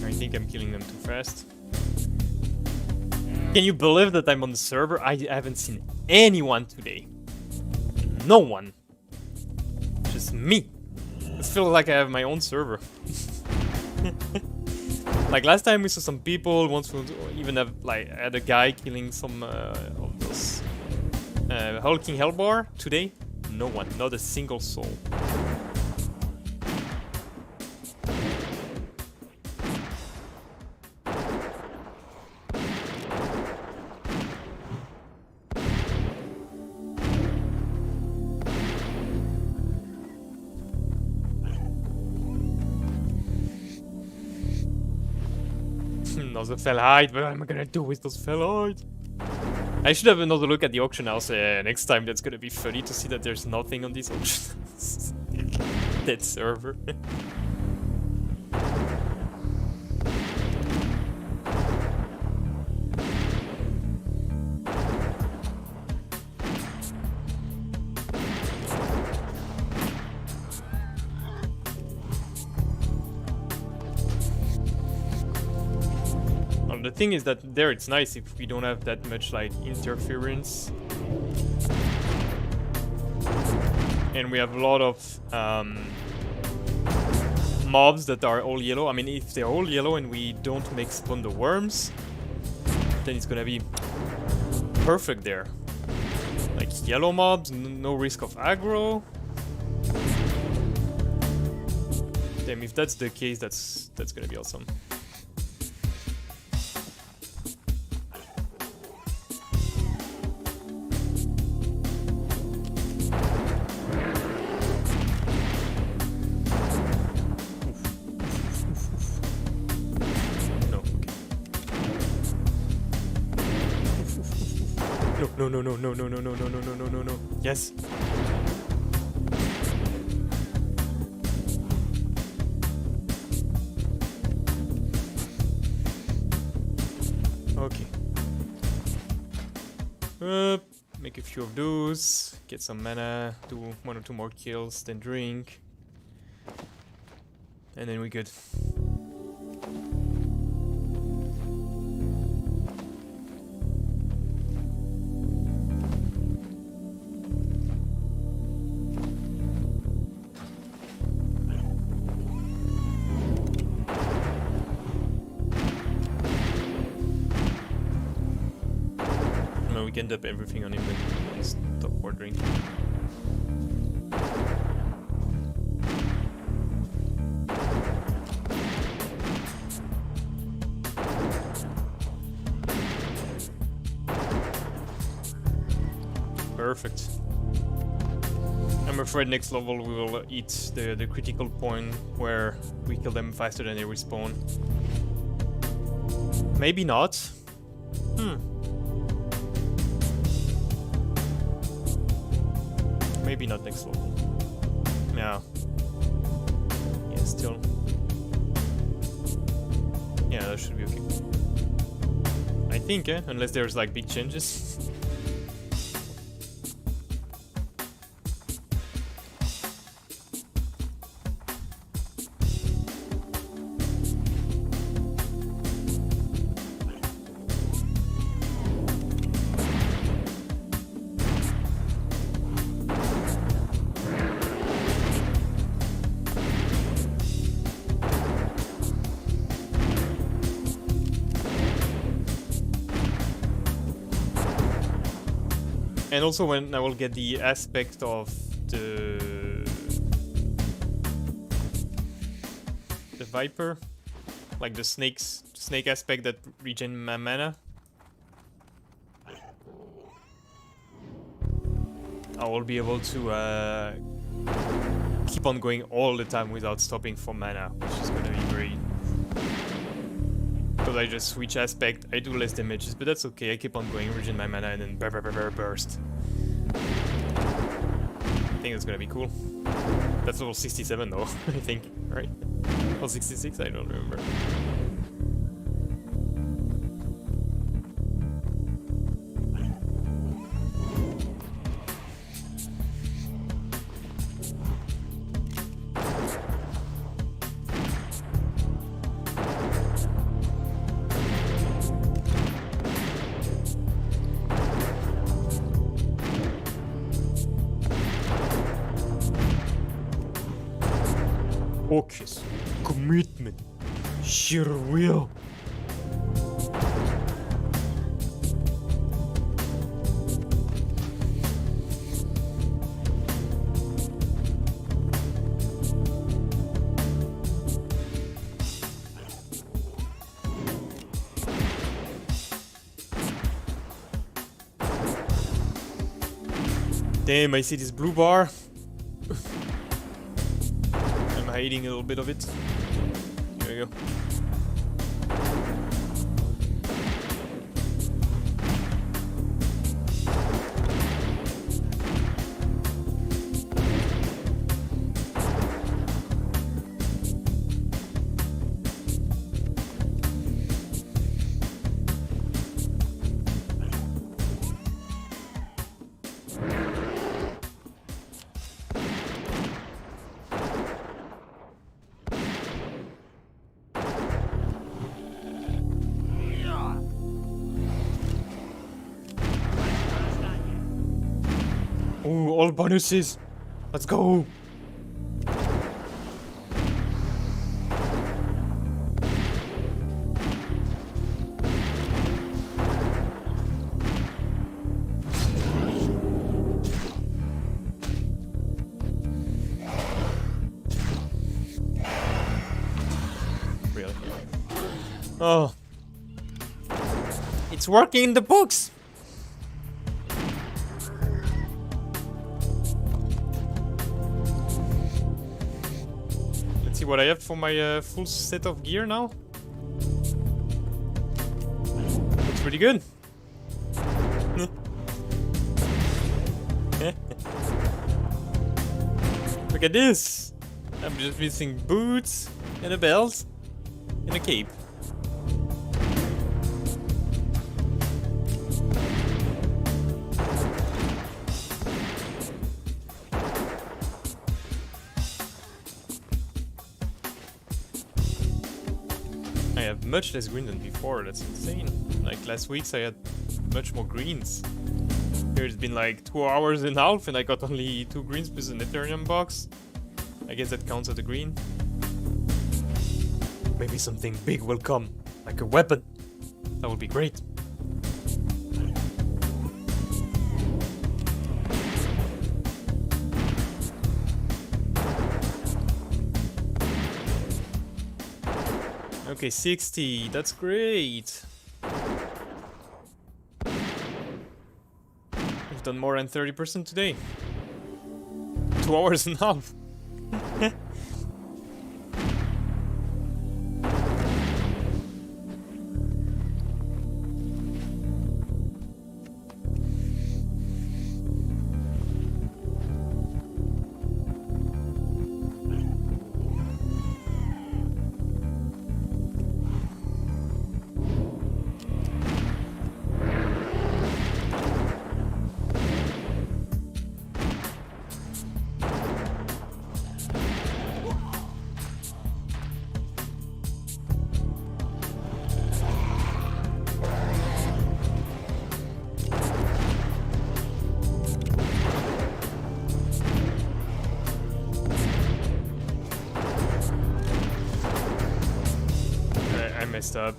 I think I'm killing them too fast. Can you believe that I'm on the server? I haven't seen anyone today. No one. Just me. It feels like I have my own server. Like last time we saw some people, once we even have like had a guy killing some of those hulking hellbar. Today, no one, not a single soul. Another fell hide, what am I gonna do with those fell hide? I should have another look at the auction house next time. That's gonna be funny to see that there's nothing on this auction house. Dead server. The thing is that there it's nice if we don't have that much like interference, and we have a lot of mobs that are all yellow. I mean, if they're all yellow and we don't make spawn the worms, then it's gonna be perfect there. Like yellow mobs, no risk of aggro. Damn, if that's the case, that's gonna be awesome. No. Yes. Okay. Make a few of those, get some mana, do 1 or 2 more kills, then drink. And then we're good. We can dump everything on him and stop ordering. Perfect. I'm afraid next level we will eat the critical point where we kill them faster than they respawn. Maybe not. Maybe not next level. Yeah. Yeah, still. Yeah, that should be okay. I think, unless there's like big changes. And also when I will get the aspect of the Viper, like the snake aspect that regen my mana, I will be able to keep on going all the time without stopping for mana, which is gonna be great. Because I just switch aspect, I do less damages, but that's okay. I keep on going, regen my mana, and then burst. I think that's gonna be cool. That's level 67 though, I think, right? Or 66, I don't remember. focus, commitment, sheer will. Damn, I see this blue bar. I'm hiding a little bit of it. There we go. Ooh, all bonuses. Let's go. Really? Oh. It's working in the books. See what I have for my full set of gear now. Looks pretty good. Look at this. I'm just missing boots and a belt and a cape. I have much less green than before, that's insane. Like last week's I had much more greens. Here it's been like 2 hours and a half and I got only 2 greens plus an Ethereum box. I guess that counts as a green. Maybe something big will come, like a weapon. That would be great. Okay, 60, that's great. We've done more than 30% today. 2 hours and a half. Messed up.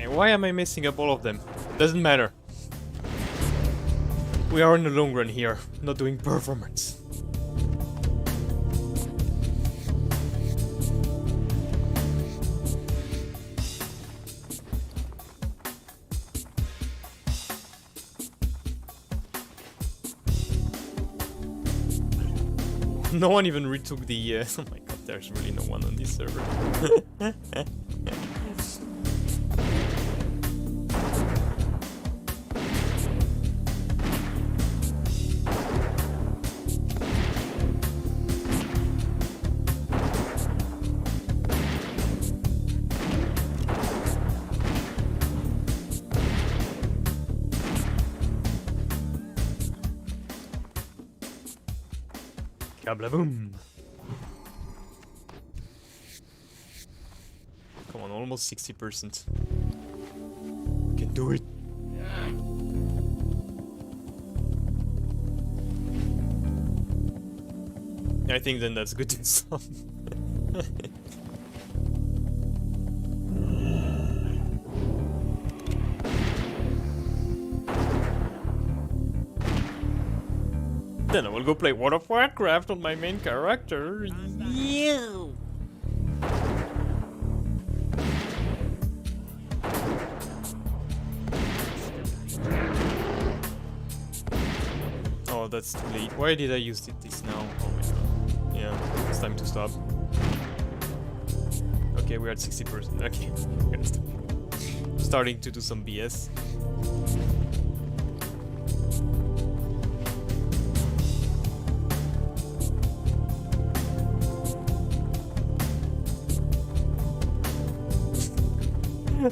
Why am I messing up all of them? Doesn't matter. We are in the long run here, not doing performance. No one even retook the oh my god, there's really no one on this server. Kablaboom! Come on, almost 60%. We can do it. I think then that's good to stop. Then I will go play World of Warcraft on my main character. Yeah. Oh, that's too late. Why did I use this now? Oh my god. Yeah, it's time to stop. Okay, we're at 60%. Okay, we're gonna stop. Starting to do some BS.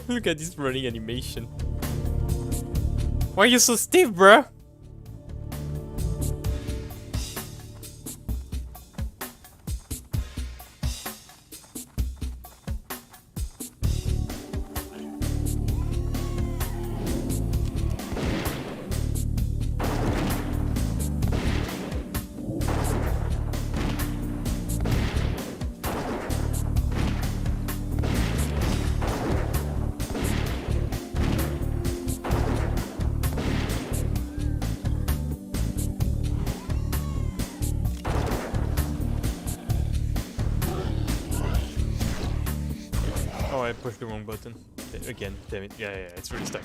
Look at this running animation. Why are you so stiff, bruh? Oh, I pushed the wrong button. Again, damn it. Yeah, it's really stuck.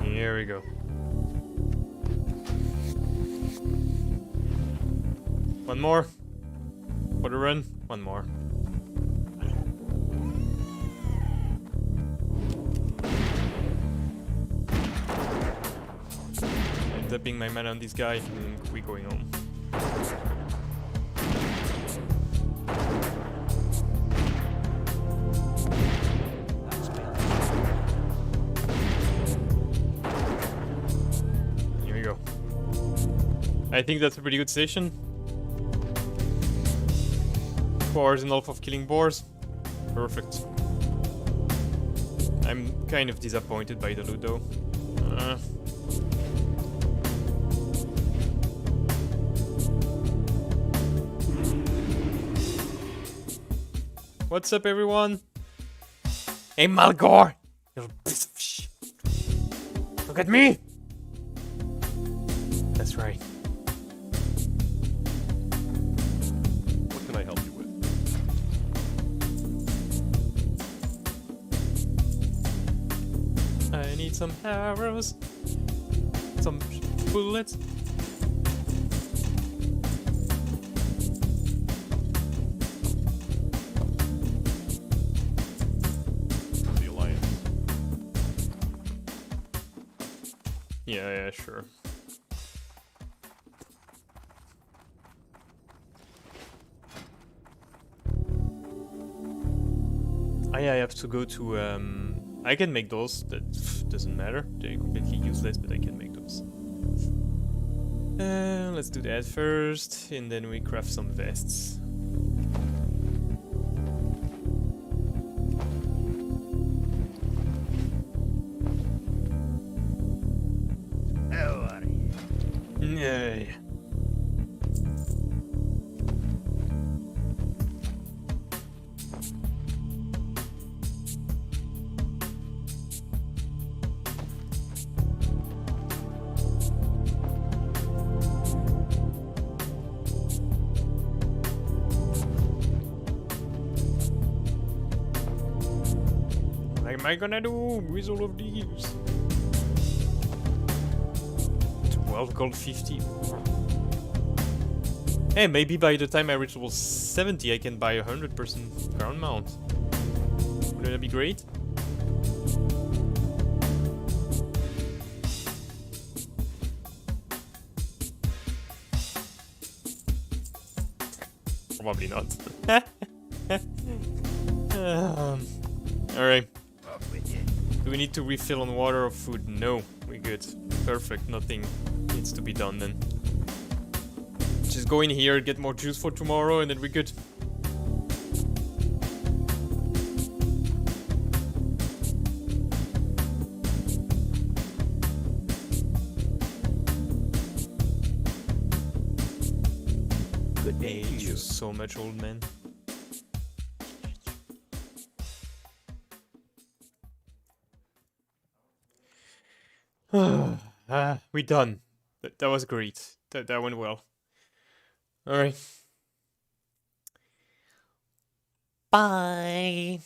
Here we go. One more. For the run. One more. I'm tapping my mana on this guy and we're going home. Here we go. I think that's a pretty good station. 4 hours and half of killing boars. Perfect. I'm kind of disappointed by the loot though. What's up, everyone? Hey, Malgor! You little piece of shit. Look at me! That's right. What can I help you with? I need some arrows. Some bullets. The Alliance. Yeah, sure. I have to go to, I can make those, that doesn't matter. They're completely useless, but I can make those. Let's do that first, and then we craft some vests. How are you? Yeah. What am I gonna do with all of these? 12 gold 50. Hey, maybe by the time I reach level 70 I can buy a 100% crown mount. Wouldn't that be great? Probably not. Alright. Up with you. Do we need to refill on water or food? No, we're good. Perfect, nothing needs to be done then. just go in here, get more juice for tomorrow, and then we're good. Good day to Age you. so much, old man. We done. That was great. That went well. All right. Bye.